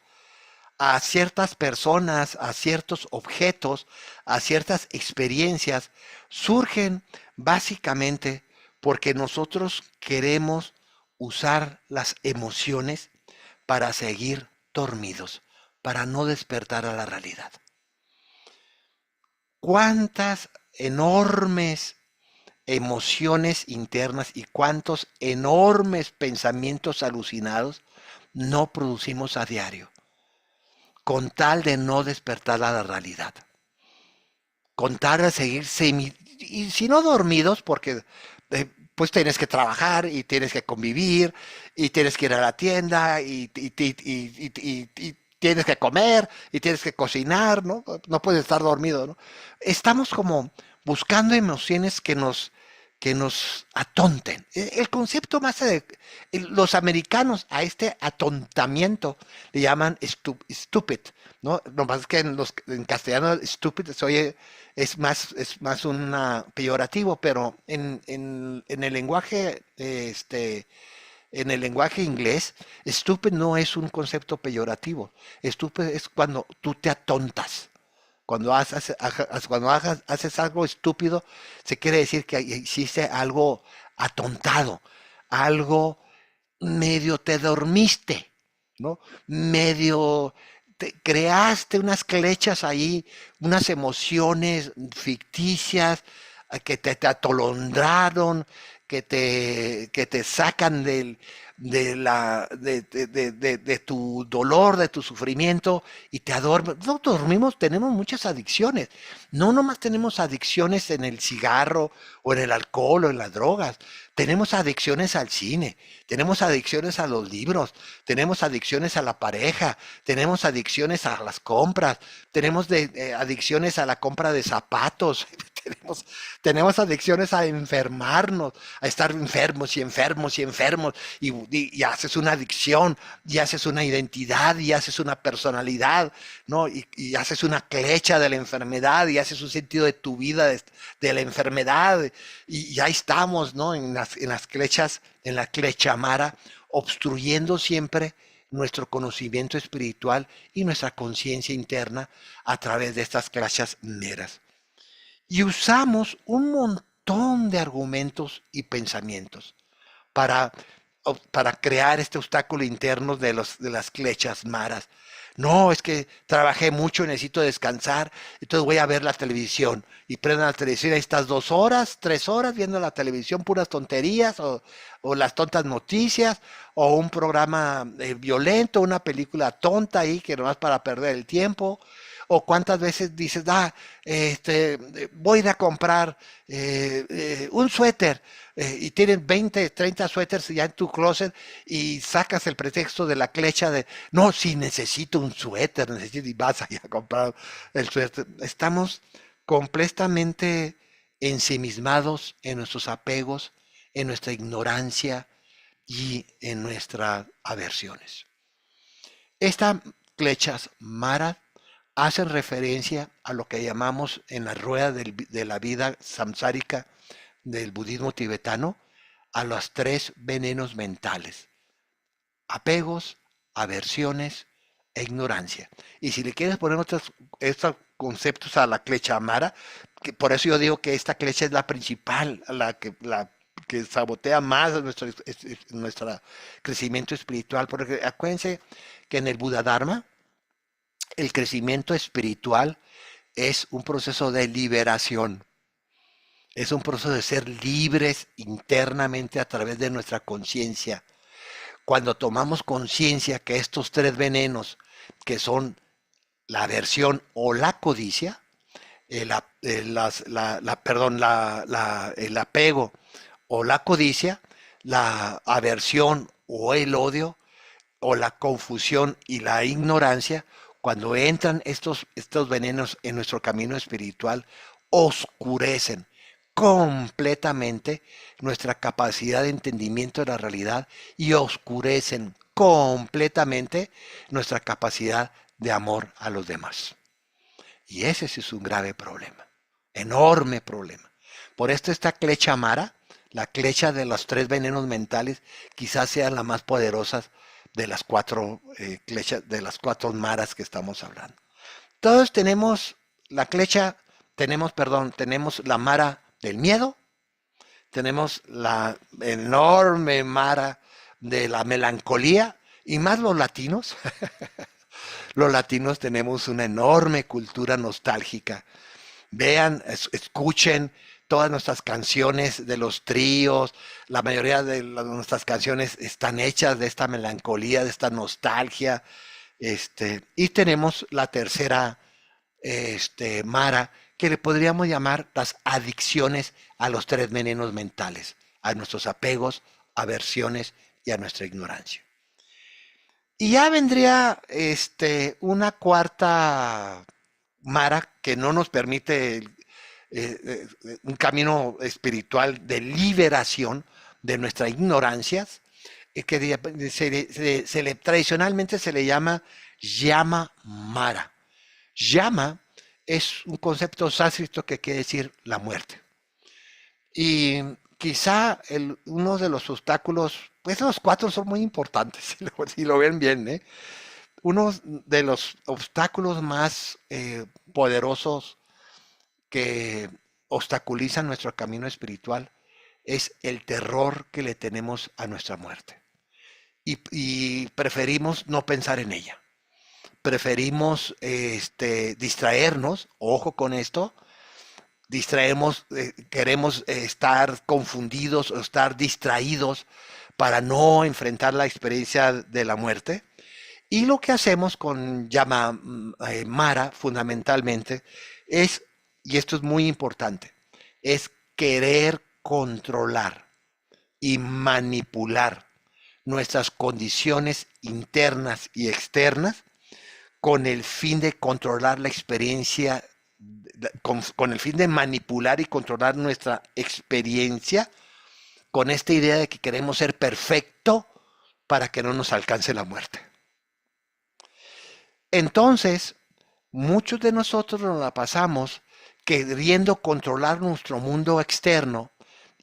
a ciertas personas, a ciertos objetos, a ciertas experiencias, surgen básicamente porque nosotros queremos usar las emociones para seguir dormidos, para no despertar a la realidad. ¿Cuántas enormes emociones internas y cuántos enormes pensamientos alucinados no producimos a diario, con tal de no despertar a la realidad, con tal de seguir y si no dormidos, porque pues tienes que trabajar y tienes que convivir y tienes que ir a la tienda y tienes que comer y tienes que cocinar, ¿no? No puedes estar dormido, ¿no? Estamos como buscando emociones que nos atonten. El concepto los americanos a este atontamiento le llaman stupid, ¿no? Lo más que en castellano stupid es más un peyorativo, pero en el lenguaje, en el lenguaje inglés, stupid no es un concepto peyorativo. Stupid es cuando tú te atontas. Haces algo estúpido, se quiere decir que hiciste algo atontado, algo medio te dormiste, ¿no? Medio creaste unas clechas ahí, unas emociones ficticias te atolondraron, que te sacan de tu dolor, de tu sufrimiento y te adormen. No dormimos, tenemos muchas adicciones. No nomás tenemos adicciones en el cigarro o en el alcohol o en las drogas. Tenemos adicciones al cine, tenemos adicciones a los libros, tenemos adicciones a la pareja, tenemos adicciones a las compras, tenemos adicciones a la compra de zapatos, tenemos adicciones a enfermarnos, a estar enfermos y enfermos y enfermos, y haces una adicción, y haces una identidad, y haces una personalidad, ¿no? Y haces una clecha de la enfermedad, y haces un sentido de tu vida de la enfermedad, y ahí estamos, ¿no? En las clechas, en la clechamara, obstruyendo siempre nuestro conocimiento espiritual y nuestra conciencia interna a través de estas clechas meras. Y usamos un montón de argumentos y pensamientos para, para crear este obstáculo interno de las clechas maras. No, es que trabajé mucho, necesito descansar, entonces voy a ver la televisión. Y prendo la televisión, ahí estás 2 horas, 3 horas viendo la televisión, puras tonterías, o las tontas noticias, o un programa violento, una película tonta ahí que nomás para perder el tiempo. O cuántas veces dices, voy a ir a comprar un suéter, y tienes 20, 30 suéteres ya en tu closet y sacas el pretexto de la clecha de, no, si necesito un suéter, y vas a ir a comprar el suéter. Estamos completamente ensimismados en nuestros apegos, en nuestra ignorancia y en nuestras aversiones. Estas clechas maras hacen referencia a lo que llamamos en la rueda de la vida samsárica del budismo tibetano, a los 3 venenos mentales: apegos, aversiones e ignorancia. Y si le quieres poner estos conceptos a la clecha amara, que por eso yo digo que esta clecha es la principal, la que sabotea más nuestro crecimiento espiritual, porque acuérdense que en el Buda Dharma, el crecimiento espiritual es un proceso de liberación. Es un proceso de ser libres internamente a través de nuestra conciencia. Cuando tomamos conciencia que estos 3 venenos, que son la aversión o la codicia, el apego o la codicia, la aversión o el odio, o la confusión y la ignorancia, cuando entran estos venenos en nuestro camino espiritual, oscurecen completamente nuestra capacidad de entendimiento de la realidad y oscurecen completamente nuestra capacidad de amor a los demás. Y ese sí es un grave problema, enorme problema. Por esto esta clecha amara, la clecha de los 3 venenos mentales, quizás sean las más poderosas de las 4 clechas, de las 4 maras que estamos hablando. Todos tenemos tenemos la mara del miedo, tenemos la enorme mara de la melancolía, y más los latinos. Los latinos tenemos una enorme cultura nostálgica. Vean, escuchen todas nuestras canciones de los tríos, la mayoría de nuestras canciones están hechas de esta melancolía, de esta nostalgia. Y tenemos la tercera mara, que le podríamos llamar las adicciones a los 3 venenos mentales, a nuestros apegos, aversiones y a nuestra ignorancia. Y ya vendría una cuarta mara que no nos permite un camino espiritual de liberación de nuestras ignorancias, tradicionalmente se le llama llama mara. Llama es un concepto sánscrito que quiere decir la muerte. Y quizá uno de los obstáculos, pues los cuatro son muy importantes, si lo ven bien, ¿eh? Uno de los obstáculos más poderosos que obstaculizan nuestro camino espiritual es el terror que le tenemos a nuestra muerte. Y preferimos no pensar en ella. Preferimos distraernos, ojo con esto, queremos estar confundidos o estar distraídos para no enfrentar la experiencia de la muerte. Y lo que hacemos con llama Mara fundamentalmente es, y esto es muy importante, es querer controlar y manipular nuestras condiciones internas y externas con el fin de controlar la experiencia, con el fin de manipular y controlar nuestra experiencia, con esta idea de que queremos ser perfecto para que no nos alcance la muerte. Entonces, muchos de nosotros nos la pasamos queriendo controlar nuestro mundo externo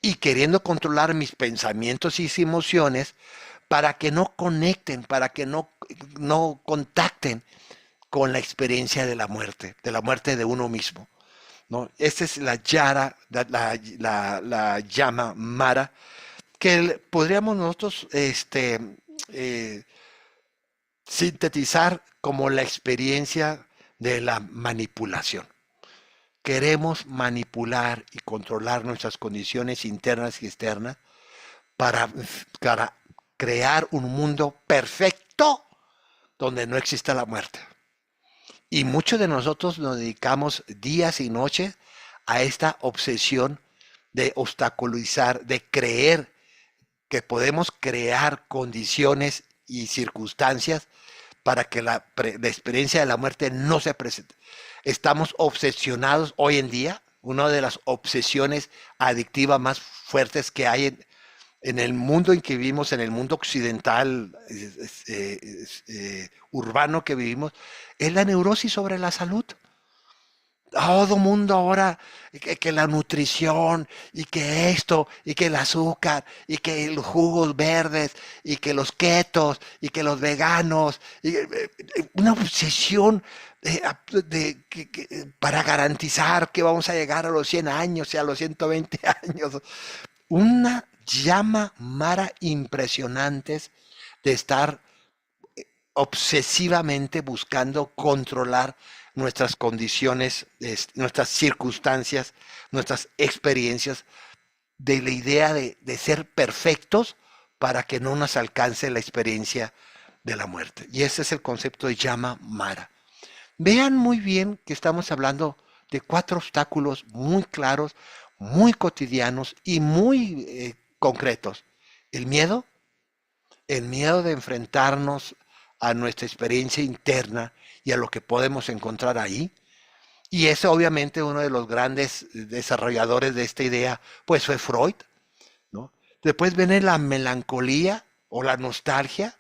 y queriendo controlar mis pensamientos y emociones para que no conecten, para que no contacten con la experiencia de la muerte de uno mismo, ¿no? Esta es la llama Mara, que podríamos nosotros sintetizar como la experiencia de la manipulación. Queremos manipular y controlar nuestras condiciones internas y externas para crear un mundo perfecto donde no exista la muerte. Y muchos de nosotros nos dedicamos días y noches a esta obsesión de obstaculizar, de creer que podemos crear condiciones y circunstancias para que la experiencia de la muerte no se presente. Estamos obsesionados hoy en día, una de las obsesiones adictivas más fuertes que hay en el mundo en que vivimos, en el mundo occidental, urbano que vivimos, es la neurosis sobre la salud. Todo mundo ahora, que la nutrición, y que esto, y que el azúcar, y que los jugos verdes, y que los ketos, y que los veganos, una obsesión para garantizar que vamos a llegar a los 100 años y a los 120 años. Una llama Mara impresionantes de estar obsesivamente buscando controlar nuestras condiciones, nuestras circunstancias, nuestras experiencias, de la idea de ser perfectos para que no nos alcance la experiencia de la muerte. Y ese es el concepto de llama Mara. Vean muy bien que estamos hablando de 4 obstáculos muy claros, muy cotidianos y muy concretos. El miedo de enfrentarnos a nuestra experiencia interna y a lo que podemos encontrar ahí. Y ese obviamente uno de los grandes desarrolladores de esta idea, pues fue Freud, ¿no? Después viene la melancolía o la nostalgia,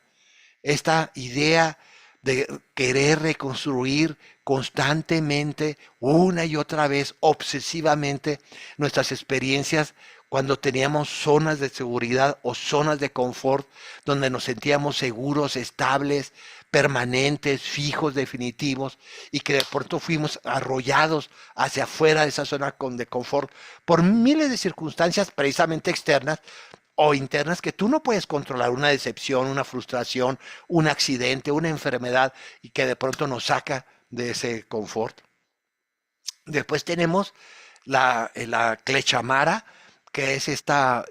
esta idea de querer reconstruir constantemente, una y otra vez, obsesivamente, nuestras experiencias cuando teníamos zonas de seguridad o zonas de confort donde nos sentíamos seguros, estables, permanentes, fijos, definitivos, y que de pronto fuimos arrollados hacia afuera de esa zona de confort por miles de circunstancias precisamente externas o internas que tú no puedes controlar, una decepción, una frustración, un accidente, una enfermedad, y que de pronto nos saca de ese confort. Después tenemos la clechamara, que es esta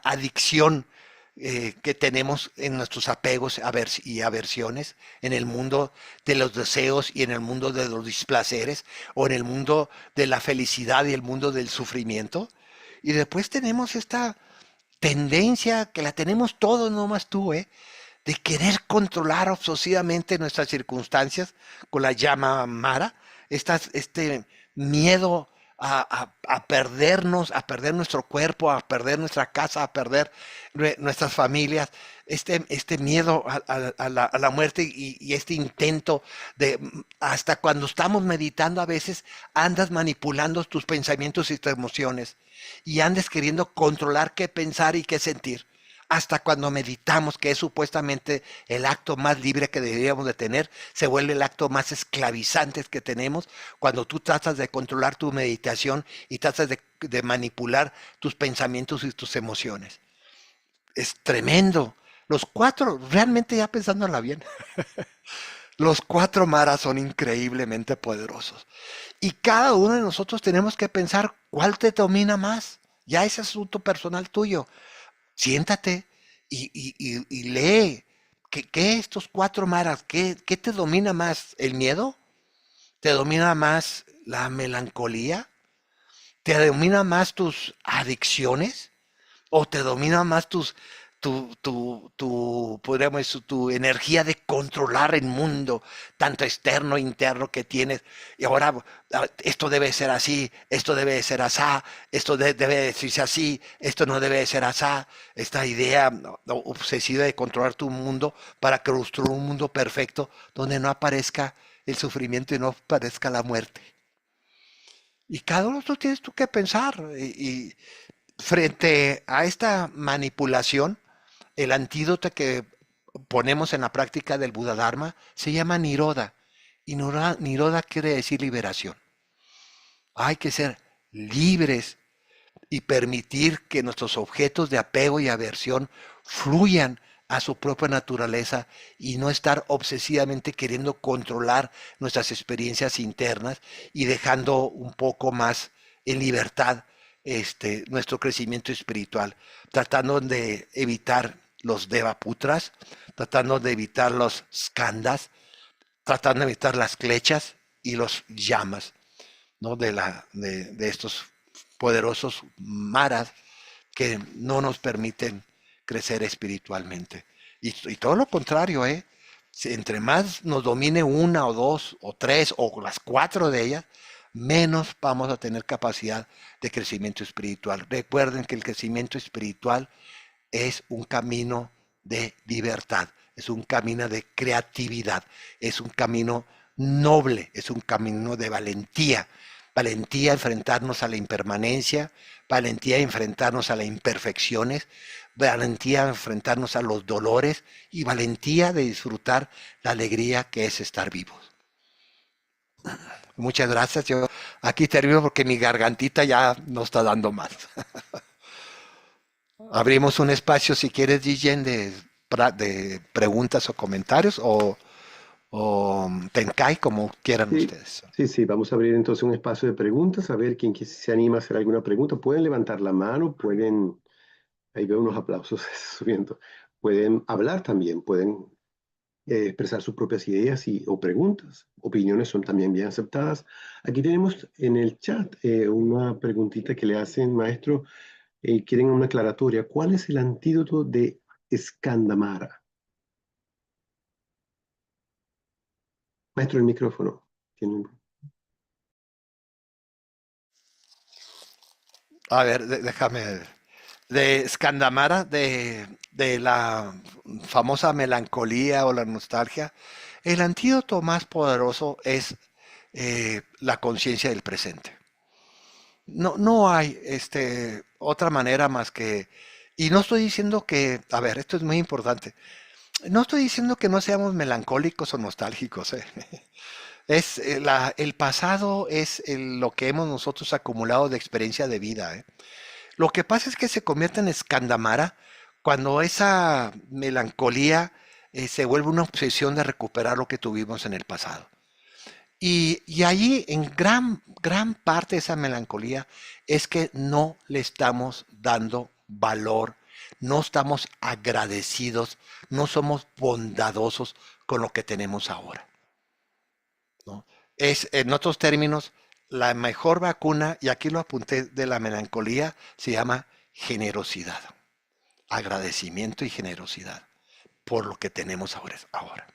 adicción que tenemos en nuestros apegos y aversiones, en el mundo de los deseos y en el mundo de los displaceres, o en el mundo de la felicidad y el mundo del sufrimiento. Y después tenemos esta tendencia que la tenemos todos, no más tú, de querer controlar obsesivamente nuestras circunstancias con la llama Mara, este miedo a perdernos, a perder nuestro cuerpo, a perder nuestra casa, a perder nuestras familias, este miedo a la muerte y este intento de, hasta cuando estamos meditando a veces, andas manipulando tus pensamientos y tus emociones y andas queriendo controlar qué pensar y qué sentir. Hasta cuando meditamos, que es supuestamente el acto más libre que deberíamos de tener, se vuelve el acto más esclavizante que tenemos cuando tú tratas de controlar tu meditación y tratas de manipular tus pensamientos y tus emociones. Es tremendo. Los cuatro, realmente ya pensándola bien, los cuatro maras son increíblemente poderosos. Y cada uno de nosotros tenemos que pensar cuál te domina más. Ya es asunto personal tuyo. Siéntate y lee. ¿Qué estos cuatro maras? ¿Qué te domina más? ¿El miedo? ¿Te domina más la melancolía? ¿Te domina más tus adicciones? ¿O te domina más podríamos decir, tu energía de controlar el mundo, tanto externo e interno que tienes? Y ahora, esto debe ser así, esto debe ser asá, debe decirse así, esto no debe ser asá. Esta idea obsesiva de controlar tu mundo para construir un mundo perfecto donde no aparezca el sufrimiento y no aparezca la muerte. Y cada uno tú tienes tú que pensar. Y frente a esta manipulación, el antídoto que ponemos en la práctica del Buda Dharma se llama Niroda. Y Niroda quiere decir liberación. Hay que ser libres y permitir que nuestros objetos de apego y aversión fluyan a su propia naturaleza y no estar obsesivamente queriendo controlar nuestras experiencias internas y dejando un poco más en libertad nuestro crecimiento espiritual, tratando de evitar los devaputras, tratando de evitar los skandhas, tratando de evitar las klechas y los llamas, ¿no? de estos poderosos maras que no nos permiten crecer espiritualmente. Y todo lo contrario, entre más nos domine una o dos o tres o las cuatro de ellas, menos vamos a tener capacidad de crecimiento espiritual. Recuerden que el crecimiento espiritual es un camino de libertad, es un camino de creatividad, es un camino noble, es un camino de valentía. Valentía a enfrentarnos a la impermanencia, valentía a enfrentarnos a las imperfecciones, valentía a enfrentarnos a los dolores y valentía de disfrutar la alegría que es estar vivos. Muchas gracias. Yo aquí termino porque mi gargantita ya no está dando más. Abrimos un espacio, si quieres, Guillén, de preguntas o comentarios o Tenkai, como quieran Sí, ustedes. sí, vamos a abrir entonces un espacio de preguntas, a ver quién se anima a hacer alguna pregunta. Pueden levantar la mano, pueden, ahí veo unos aplausos subiendo, pueden hablar también, pueden expresar sus propias ideas o preguntas. Opiniones son también bien aceptadas. Aquí tenemos en el chat una preguntita que le hacen, maestro, quieren una aclaratoria. ¿Cuál es el antídoto de Skandamara? Maestro, el micrófono. A ver, déjame. De Skandamara, de la famosa melancolía o la nostalgia, el antídoto más poderoso es la conciencia del presente. No hay otra manera más que... Y no estoy diciendo que, a ver, esto es muy importante. No estoy diciendo que no seamos melancólicos o nostálgicos. Es el pasado es lo que hemos nosotros acumulado de experiencia de vida. Lo que pasa es que se convierte en escandamara cuando esa melancolía se vuelve una obsesión de recuperar lo que tuvimos en el pasado. Y allí, en gran parte de esa melancolía, es que no le estamos dando valor, no estamos agradecidos, no somos bondadosos con lo que tenemos ahora, ¿no? Es, en otros términos, la mejor vacuna, y aquí lo apunté, de la melancolía, se llama generosidad. agradecimiento y generosidad por lo que tenemos ahora.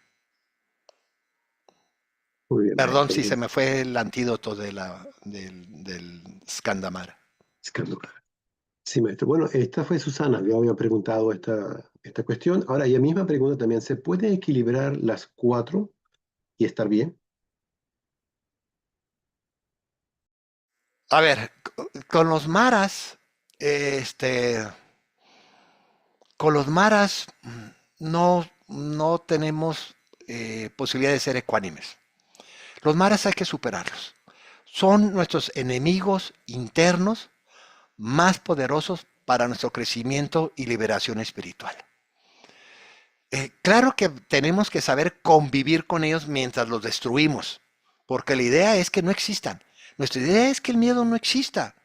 Muy bien, Perdón maestro. si se me fue el antídoto del Skandamara. Escándalo. Sí, maestro. Bueno, esta fue Susana, yo había preguntado esta cuestión. Ahora, ella misma pregunta también, ¿se puede equilibrar las cuatro y estar bien? A ver, con los maras, este, con los maras no tenemos posibilidad de ser ecuánimes. Los maras hay que superarlos. Son nuestros enemigos internos más poderosos para nuestro crecimiento y liberación espiritual. Claro que tenemos que saber convivir con ellos mientras los destruimos, porque la idea es que no existan. Nuestra idea es que el miedo no exista.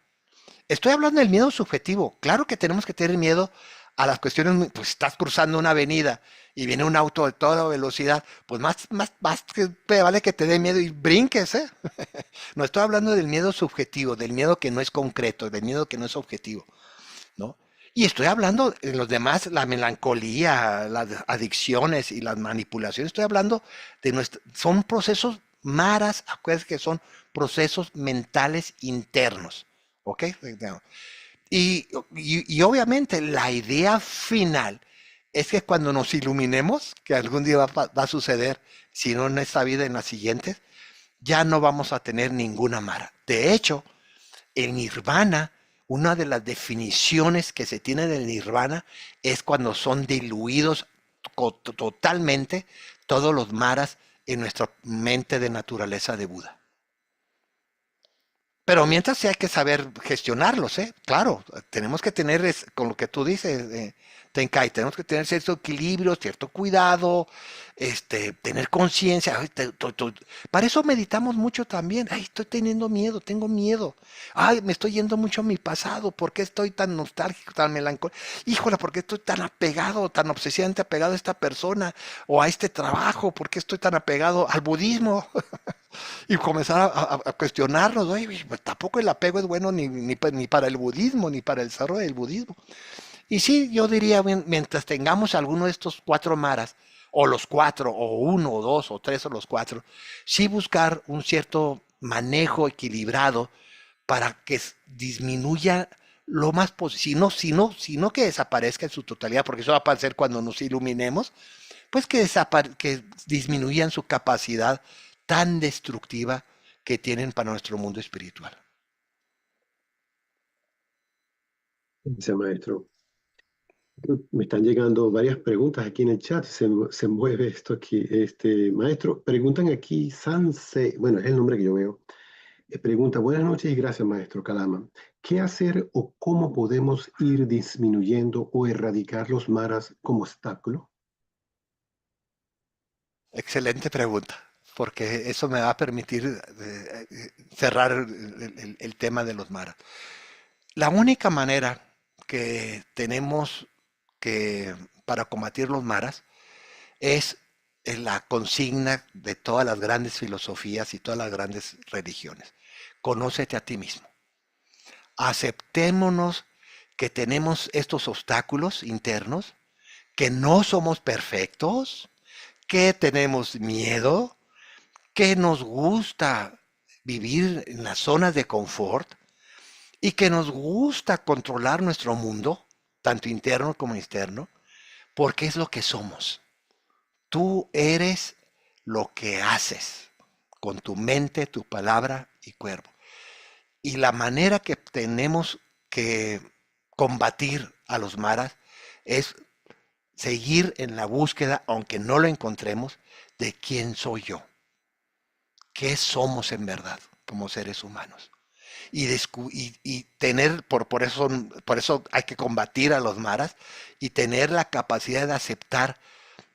Estoy hablando del miedo subjetivo. Claro que tenemos que tener miedo a las cuestiones, pues estás cruzando una avenida y viene un auto de toda velocidad, pues más que te vale que te dé miedo y brinques, ¿eh? No estoy hablando del miedo subjetivo, del miedo que no es concreto, del miedo que no es objetivo, ¿no? Y estoy hablando en los demás, la melancolía, las adicciones y las manipulaciones. Estoy hablando de son procesos maras, acuérdense que son procesos mentales internos, ¿ok? Y obviamente la idea final es que cuando nos iluminemos, que algún día va a suceder, si no en esta vida, en las siguientes, ya no vamos a tener ninguna mara. De hecho, el nirvana, una de las definiciones que se tiene del nirvana es cuando son diluidos totalmente todos los maras en nuestra mente de naturaleza de Buda. Pero mientras sí hay que saber gestionarlos, ¿eh? Claro, tenemos que tener, con lo que tú dices, Tenkai, tenemos que tener cierto equilibrio, cierto cuidado, tener conciencia. Para eso meditamos mucho también. Ay, estoy teniendo miedo, tengo miedo. Ay, me estoy yendo mucho a mi pasado. ¿Por qué estoy tan nostálgico, tan melancólico? Híjole, ¿por qué estoy tan apegado, tan obsesivamente apegado a esta persona o a este trabajo? ¿Por qué estoy tan apegado al budismo? Y comenzar a cuestionarnos, oye, pues tampoco el apego es bueno ni para el budismo, ni para el desarrollo del budismo. Y sí, yo diría, mientras tengamos alguno de estos cuatro maras, o los cuatro, o uno, o dos, o tres, o los cuatro, sí buscar un cierto manejo equilibrado para que disminuya lo más posible, sino que desaparezca en su totalidad, porque eso va a aparecer cuando nos iluminemos, pues que disminuyan su capacidad tan destructiva que tienen para nuestro mundo espiritual. Gracias, maestro. Me están llegando varias preguntas aquí en el chat. Se mueve esto aquí. Maestro, preguntan aquí Sanse, bueno, es el nombre que yo veo. Pregunta, buenas noches y gracias, maestro Kalama. ¿Qué hacer o cómo podemos ir disminuyendo o erradicar los maras como obstáculo? Excelente pregunta, porque eso me va a permitir cerrar el tema de los maras. La única manera que tenemos para combatir los maras es la consigna de todas las grandes filosofías y todas las grandes religiones. Conócete a ti mismo. Aceptémonos que tenemos estos obstáculos internos, que no somos perfectos, que tenemos miedo, que nos gusta vivir en las zonas de confort y que nos gusta controlar nuestro mundo, tanto interno como externo, porque es lo que somos. Tú eres lo que haces con tu mente, tu palabra y cuerpo. Y la manera que tenemos que combatir a los maras es seguir en la búsqueda, aunque no lo encontremos, de quién soy yo. ¿Qué somos en verdad como seres humanos? Y tener, por eso hay que combatir a los maras y tener la capacidad de aceptar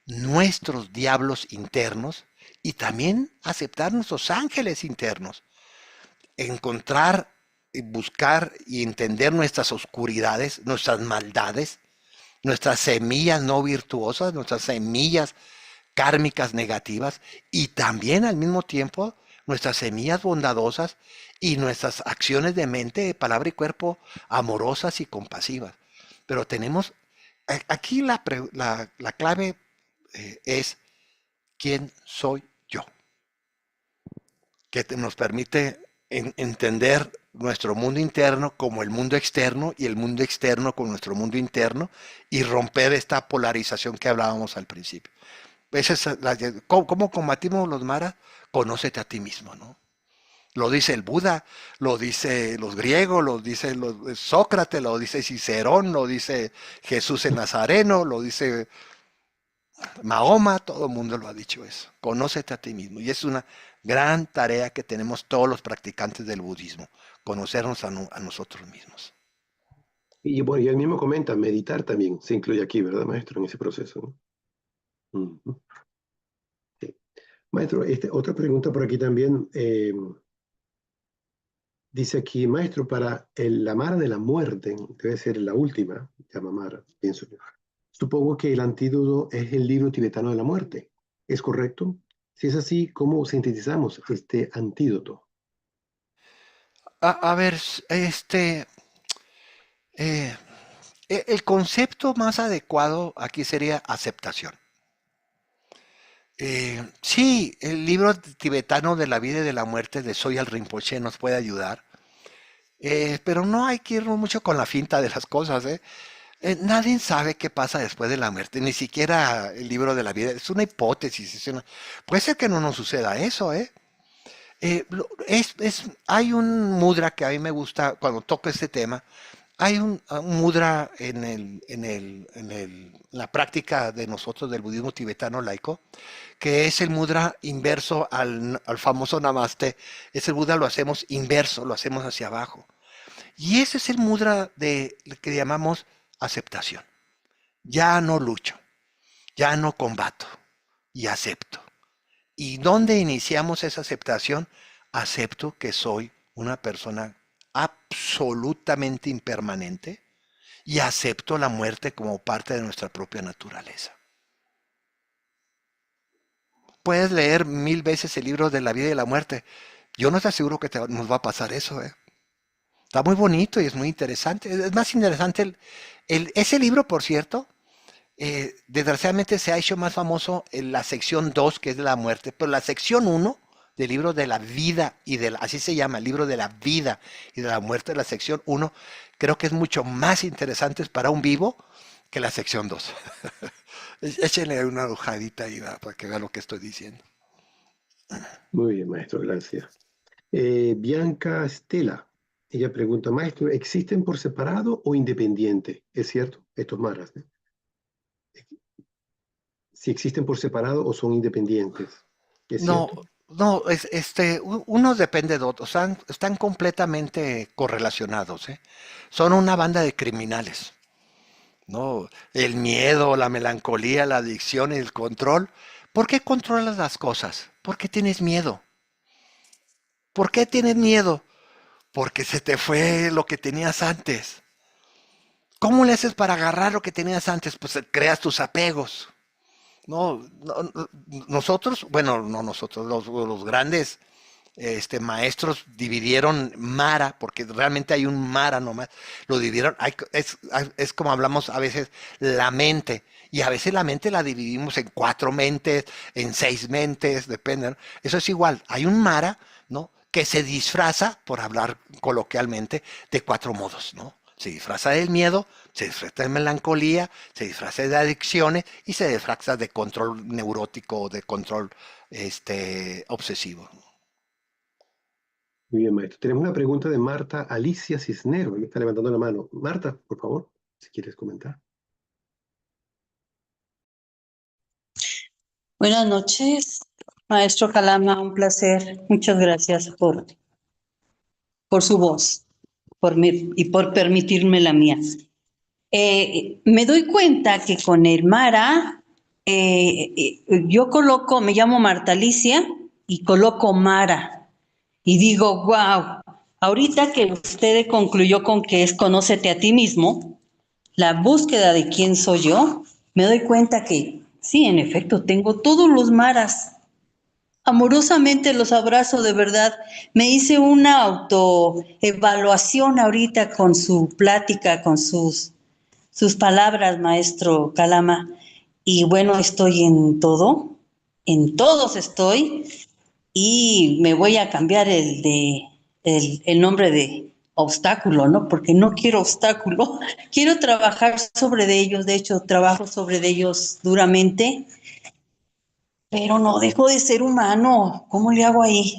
nuestros diablos internos y también aceptar nuestros ángeles internos. Encontrar, buscar y entender nuestras oscuridades, nuestras maldades, nuestras semillas no virtuosas, nuestras semillas kármicas negativas y también al mismo tiempo nuestras semillas bondadosas y nuestras acciones de mente, palabra y cuerpo amorosas y compasivas. Pero tenemos aquí la clave es quién soy yo, que nos permite entender nuestro mundo interno como el mundo externo y el mundo externo con nuestro mundo interno y romper esta polarización que hablábamos al principio. ¿Cómo combatimos los maras? Conócete a ti mismo, ¿no? Lo dice el Buda, lo dice los griegos, lo dice Sócrates, lo dice Cicerón, lo dice Jesús el Nazareno, lo dice Mahoma, todo el mundo lo ha dicho eso. Conócete a ti mismo. Y es una gran tarea que tenemos todos los practicantes del budismo, conocernos a nosotros mismos. Y bueno, y él mismo comenta, meditar también se incluye aquí, ¿verdad, maestro? En ese proceso, ¿no? Sí. Maestro, otra pregunta por aquí también. Dice aquí, maestro, para la Mara de la muerte, debe ser la última, llama Mara, pienso yo. Supongo que el antídoto es el libro tibetano de la muerte. ¿Es correcto? Si es así, ¿cómo sintetizamos este antídoto? A ver, el concepto más adecuado aquí sería aceptación. Sí, el libro tibetano de la vida y de la muerte de Sogyal Rinpoche nos puede ayudar, pero no hay que irnos mucho con la finta de las cosas, ¿eh? Nadie sabe qué pasa después de la muerte, ni siquiera el libro de la vida. Es una hipótesis. Puede ser que no nos suceda eso, ¿eh? Hay un mudra que a mí me gusta cuando toco este tema. Hay un mudra en la práctica de nosotros del budismo tibetano laico, que es el mudra inverso al famoso namaste. Ese mudra lo hacemos inverso, lo hacemos hacia abajo. Y ese es el mudra de lo que llamamos aceptación. Ya no lucho, ya no combato y acepto. ¿Y dónde iniciamos esa aceptación? Acepto que soy una persona absolutamente impermanente y acepto la muerte como parte de nuestra propia naturaleza. Puedes leer 1000 veces el libro de la vida y de la muerte. Yo no te aseguro que nos va a pasar eso, ¿eh? Está muy bonito y es muy interesante. Es más interesante ese libro, por cierto, desgraciadamente se ha hecho más famoso en la sección 2, que es de la muerte, pero la sección 1 del libro de la vida así se llama, el libro de la vida y de la muerte, la sección 1, creo que es mucho más interesante para un vivo que la sección 2. Échenle una hojadita ahí para que vean lo que estoy diciendo. Muy bien, maestro, gracias. Bianca Estela, ella pregunta, maestro, ¿existen por separado o independiente? ¿Es cierto? Estos maras, ¿eh? Si existen por separado o son independientes. ¿Es No, cierto? no, uno depende de otro, están completamente correlacionados, ¿eh? Son una banda de criminales, ¿no? El miedo, la melancolía, la adicción y el control. ¿Por qué controlas las cosas? Porque tienes miedo. ¿Por qué tienes miedo? Porque se te fue lo que tenías antes. ¿Cómo le haces para agarrar lo que tenías antes? Pues creas tus apegos. Nosotros, bueno, no nosotros, los grandes maestros dividieron Mara, porque realmente hay un Mara nomás, lo dividieron, es como hablamos a veces, la mente, y a veces la mente la dividimos en 4 mentes, en 6 mentes, depende, ¿no? Eso es igual, hay un Mara, ¿no? Que se disfraza, por hablar coloquialmente, de 4 modos, ¿no? Se disfraza del miedo, se disfraza de melancolía, se disfraza de adicciones y se disfraza de control neurótico o de control obsesivo. Muy bien, maestro. Tenemos una pregunta de Marta Alicia Cisnero. Ella está levantando la mano. Marta, por favor, si quieres comentar. Buenas noches, maestro Calama, un placer. Muchas gracias por su voz y por permitirme la mía. Me doy cuenta que con el Mara, yo me llamo Marta Alicia y coloco Mara. Y digo, wow, ahorita que usted concluyó con que es conócete a ti mismo, la búsqueda de quién soy yo, me doy cuenta que sí, en efecto, tengo todos los maras. Amorosamente los abrazo, de verdad. Me hice una autoevaluación ahorita con su plática, con sus sus palabras, maestro Calama. Y bueno, estoy en todos estoy, y me voy a cambiar el nombre de obstáculo, ¿no? Porque no quiero obstáculo, quiero trabajar sobre de ellos, de hecho, trabajo sobre de ellos duramente, pero no dejo de ser humano. ¿Cómo le hago ahí?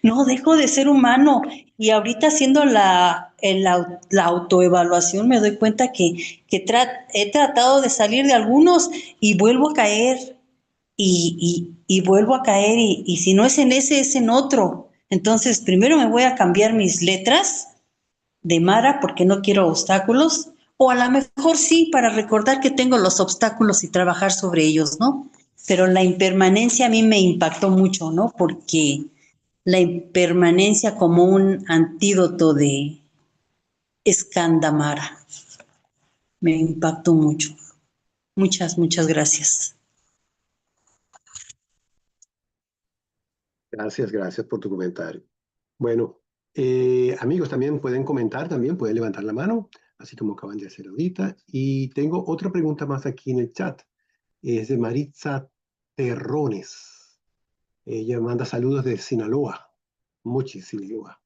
No dejo de ser humano. Y ahorita haciendo la autoevaluación me doy cuenta he tratado de salir de algunos y vuelvo a caer y vuelvo a caer y si no es en ese, es en otro. Entonces, primero me voy a cambiar mis letras de Mara porque no quiero obstáculos, o a lo mejor sí, para recordar que tengo los obstáculos y trabajar sobre ellos, ¿no? Pero la impermanencia a mí me impactó mucho, ¿no? Porque la impermanencia como un antídoto de Skandamara me impactó mucho. Muchas, muchas gracias. Gracias por tu comentario. Bueno, amigos, también pueden comentar, también pueden levantar la mano, así como acaban de hacer ahorita. Y tengo otra pregunta más aquí en el chat. Es de Maritza Terrones. Ella manda saludos de Sinaloa, Mochi, Sinaloa.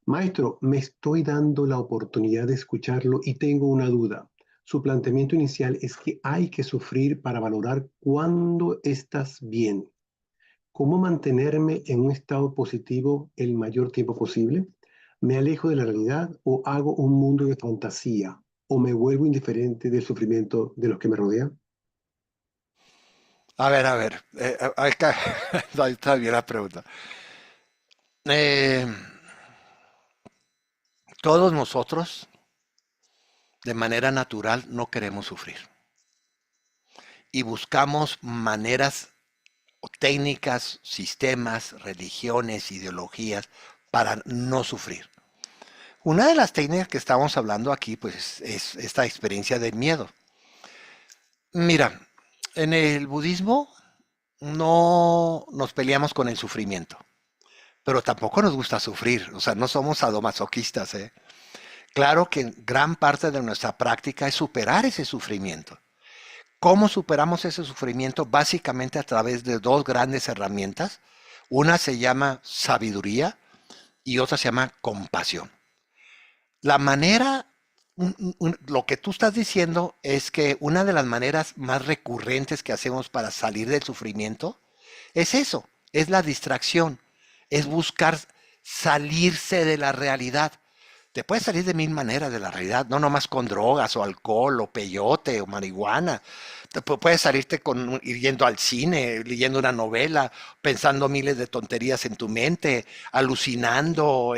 Maestro, me estoy dando la oportunidad de escucharlo y tengo una duda. Su planteamiento inicial es que hay que sufrir para valorar cuándo estás bien. ¿Cómo mantenerme en un estado positivo el mayor tiempo posible? ¿Me alejo de la realidad o hago un mundo de fantasía? ¿O me vuelvo indiferente del sufrimiento de los que me rodean? A ver, ahí está bien la pregunta. Eh, todos nosotros, de manera natural, no queremos sufrir. Y buscamos maneras o técnicas, sistemas, religiones, ideologías para no sufrir. Una de las técnicas que estamos hablando aquí, pues, es esta experiencia del miedo. Mira, en el budismo no nos peleamos con el sufrimiento, pero tampoco nos gusta sufrir, o sea, no somos sadomasoquistas, ¿eh? Claro que gran parte de nuestra práctica es superar ese sufrimiento. ¿Cómo superamos ese sufrimiento? Básicamente a través de dos grandes herramientas. Una se llama sabiduría y otra se llama compasión. La manera, lo que tú estás diciendo es que una de las maneras más recurrentes que hacemos para salir del sufrimiento es eso, es la distracción, es buscar salirse de la realidad. Te puedes salir de mil maneras de la realidad, no nomás con drogas o alcohol o peyote o marihuana. Puedes salirte con ir yendo al cine, leyendo una novela, pensando miles de tonterías en tu mente, alucinando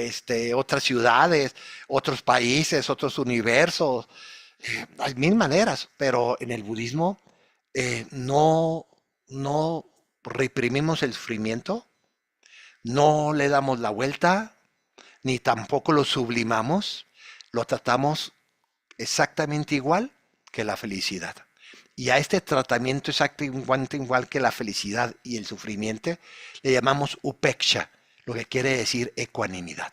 otras ciudades, otros países, otros universos. Hay mil maneras, pero en el budismo no reprimimos el sufrimiento, no le damos la vuelta, ni tampoco lo sublimamos, lo tratamos exactamente igual que la felicidad. Y a este tratamiento exactamente igual que la felicidad y el sufrimiento le llamamos upeksha, lo que quiere decir ecuanimidad.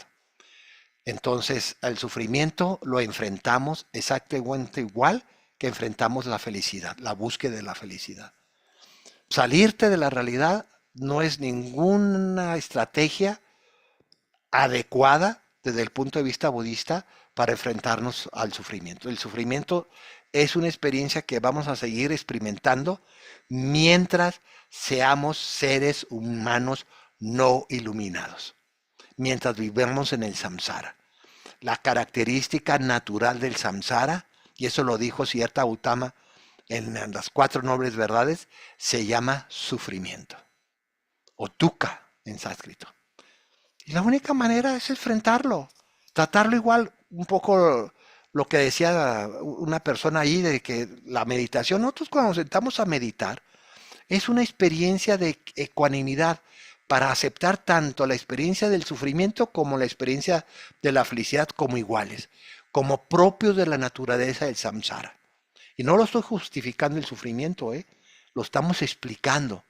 Entonces, al sufrimiento lo enfrentamos exactamente igual que enfrentamos la felicidad, la búsqueda de la felicidad. Salirte de la realidad no es ninguna estrategia adecuada desde el punto de vista budista para enfrentarnos al sufrimiento. El sufrimiento es una experiencia que vamos a seguir experimentando mientras seamos seres humanos no iluminados, mientras vivamos en el samsara. La característica natural del samsara, y eso lo dijo Siddhartha Gautama en las 4 nobles verdades, se llama sufrimiento, o dukkha en sánscrito. Y la única manera es enfrentarlo, tratarlo igual, un poco lo que decía una persona ahí de que la meditación, nosotros cuando nos sentamos a meditar, es una experiencia de ecuanimidad para aceptar tanto la experiencia del sufrimiento como la experiencia de la felicidad como iguales, como propios de la naturaleza del samsara. Y no lo estoy justificando el sufrimiento, lo estamos explicando.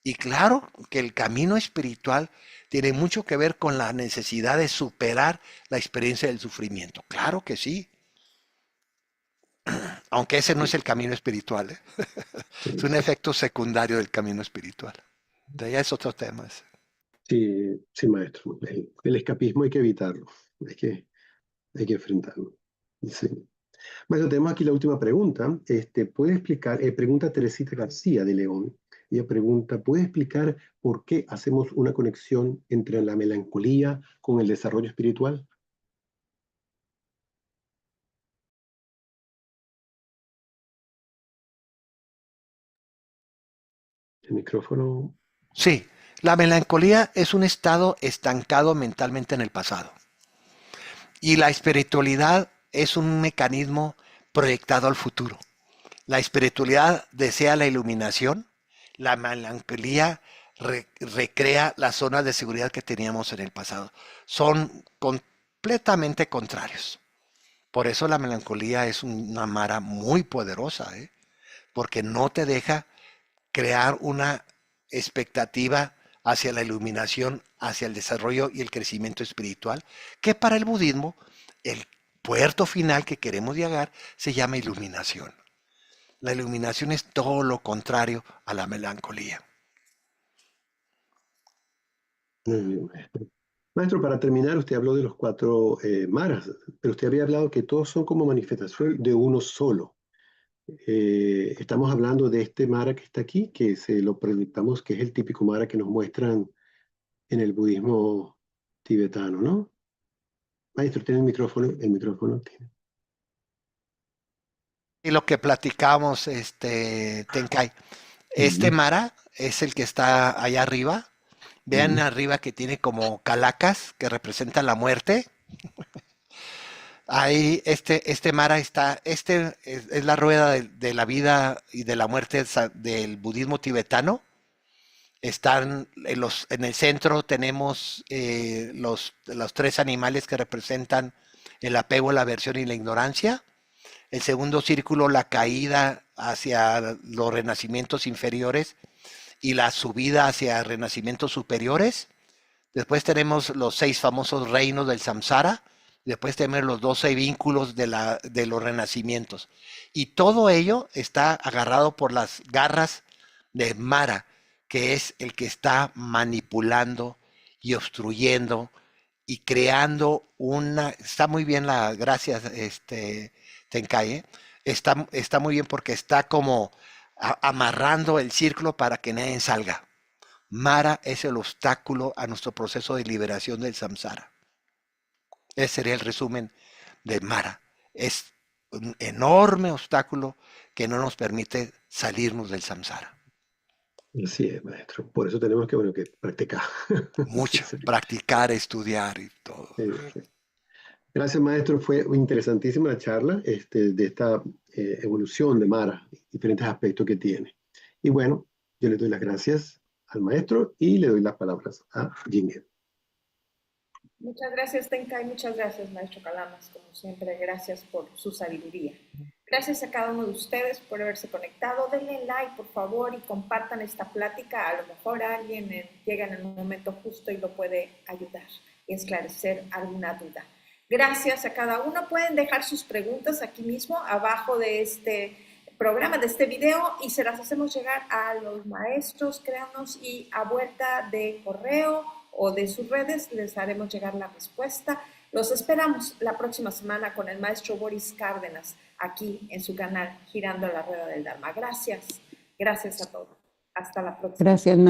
Y claro que el camino espiritual tiene mucho que ver con la necesidad de superar la experiencia del sufrimiento. Claro que sí. Aunque ese no es el camino espiritual, ¿eh? Es un efecto secundario del camino espiritual. De ahí es otro tema. Sí, sí, maestro. El escapismo hay que evitarlo, hay que enfrentarlo. Sí. Bueno, tenemos aquí la última pregunta. ¿Puede explicar? Pregunta Teresita García de León. Ella pregunta, ¿puede explicar por qué hacemos una conexión entre la melancolía con el desarrollo espiritual? El micrófono. Sí, la melancolía es un estado estancado mentalmente en el pasado. Y la espiritualidad es un mecanismo proyectado al futuro. La espiritualidad desea la iluminación, la melancolía recrea las zonas de seguridad que teníamos en el pasado. Son completamente contrarios. Por eso la melancolía es una mara muy poderosa, ¿eh? Porque no te deja crear una expectativa hacia la iluminación, hacia el desarrollo y el crecimiento espiritual, que para el budismo, el puerto final que queremos llegar se llama iluminación. La iluminación es todo lo contrario a la melancolía. Muy bien, maestro. Maestro, para terminar, usted habló de los 4 maras, pero usted había hablado que todos son como manifestación de uno solo. Estamos hablando de este Mara que está aquí, que se lo proyectamos, que es el típico Mara que nos muestran en el budismo tibetano, ¿no? Maestro, tiene el micrófono tiene. Y lo que platicamos, Tenkai, este Mara es el que está allá arriba. Vean arriba que tiene como calacas que representan la muerte. Ahí este Mara está, es la rueda de la vida y de la muerte del budismo tibetano. Están en el centro tenemos los 3 animales que representan el apego, la aversión y la ignorancia. El segundo círculo, la caída hacia los renacimientos inferiores y la subida hacia renacimientos superiores. Después tenemos los 6 famosos reinos del samsara. Después tenemos los 12 vínculos de los renacimientos. Y todo ello está agarrado por las garras de Mara, que es el que está manipulando y obstruyendo y creando está muy bien gracias, Tenkai, ¿eh? Está muy bien porque está como amarrando el círculo para que nadie salga. Mara es el obstáculo a nuestro proceso de liberación del samsara. Ese sería el resumen de Mara. Es un enorme obstáculo que no nos permite salirnos del samsara. Así es, maestro. Por eso tenemos que practicar. Mucho, Sí, practicar, estudiar y todo. sí. Gracias, maestro. Fue interesantísima la charla de esta evolución de Mara, diferentes aspectos que tiene. Y bueno, yo le doy las gracias al maestro y le doy las palabras a Jingen. Muchas gracias, Tenkai. Muchas gracias, maestro Calamas. Como siempre, gracias por su sabiduría. Gracias a cada uno de ustedes por haberse conectado. Denle like, por favor, y compartan esta plática. A lo mejor alguien llega en el momento justo y lo puede ayudar y esclarecer alguna duda. Gracias a cada uno. Pueden dejar sus preguntas aquí mismo, abajo de este programa, de este video, y se las hacemos llegar a los maestros, créanos, y a vuelta de correo o de sus redes les haremos llegar la respuesta. Los esperamos la próxima semana con el maestro Boris Cárdenas aquí en su canal Girando la Rueda del Dharma. Gracias a todos. Hasta la próxima. Gracias, maestro.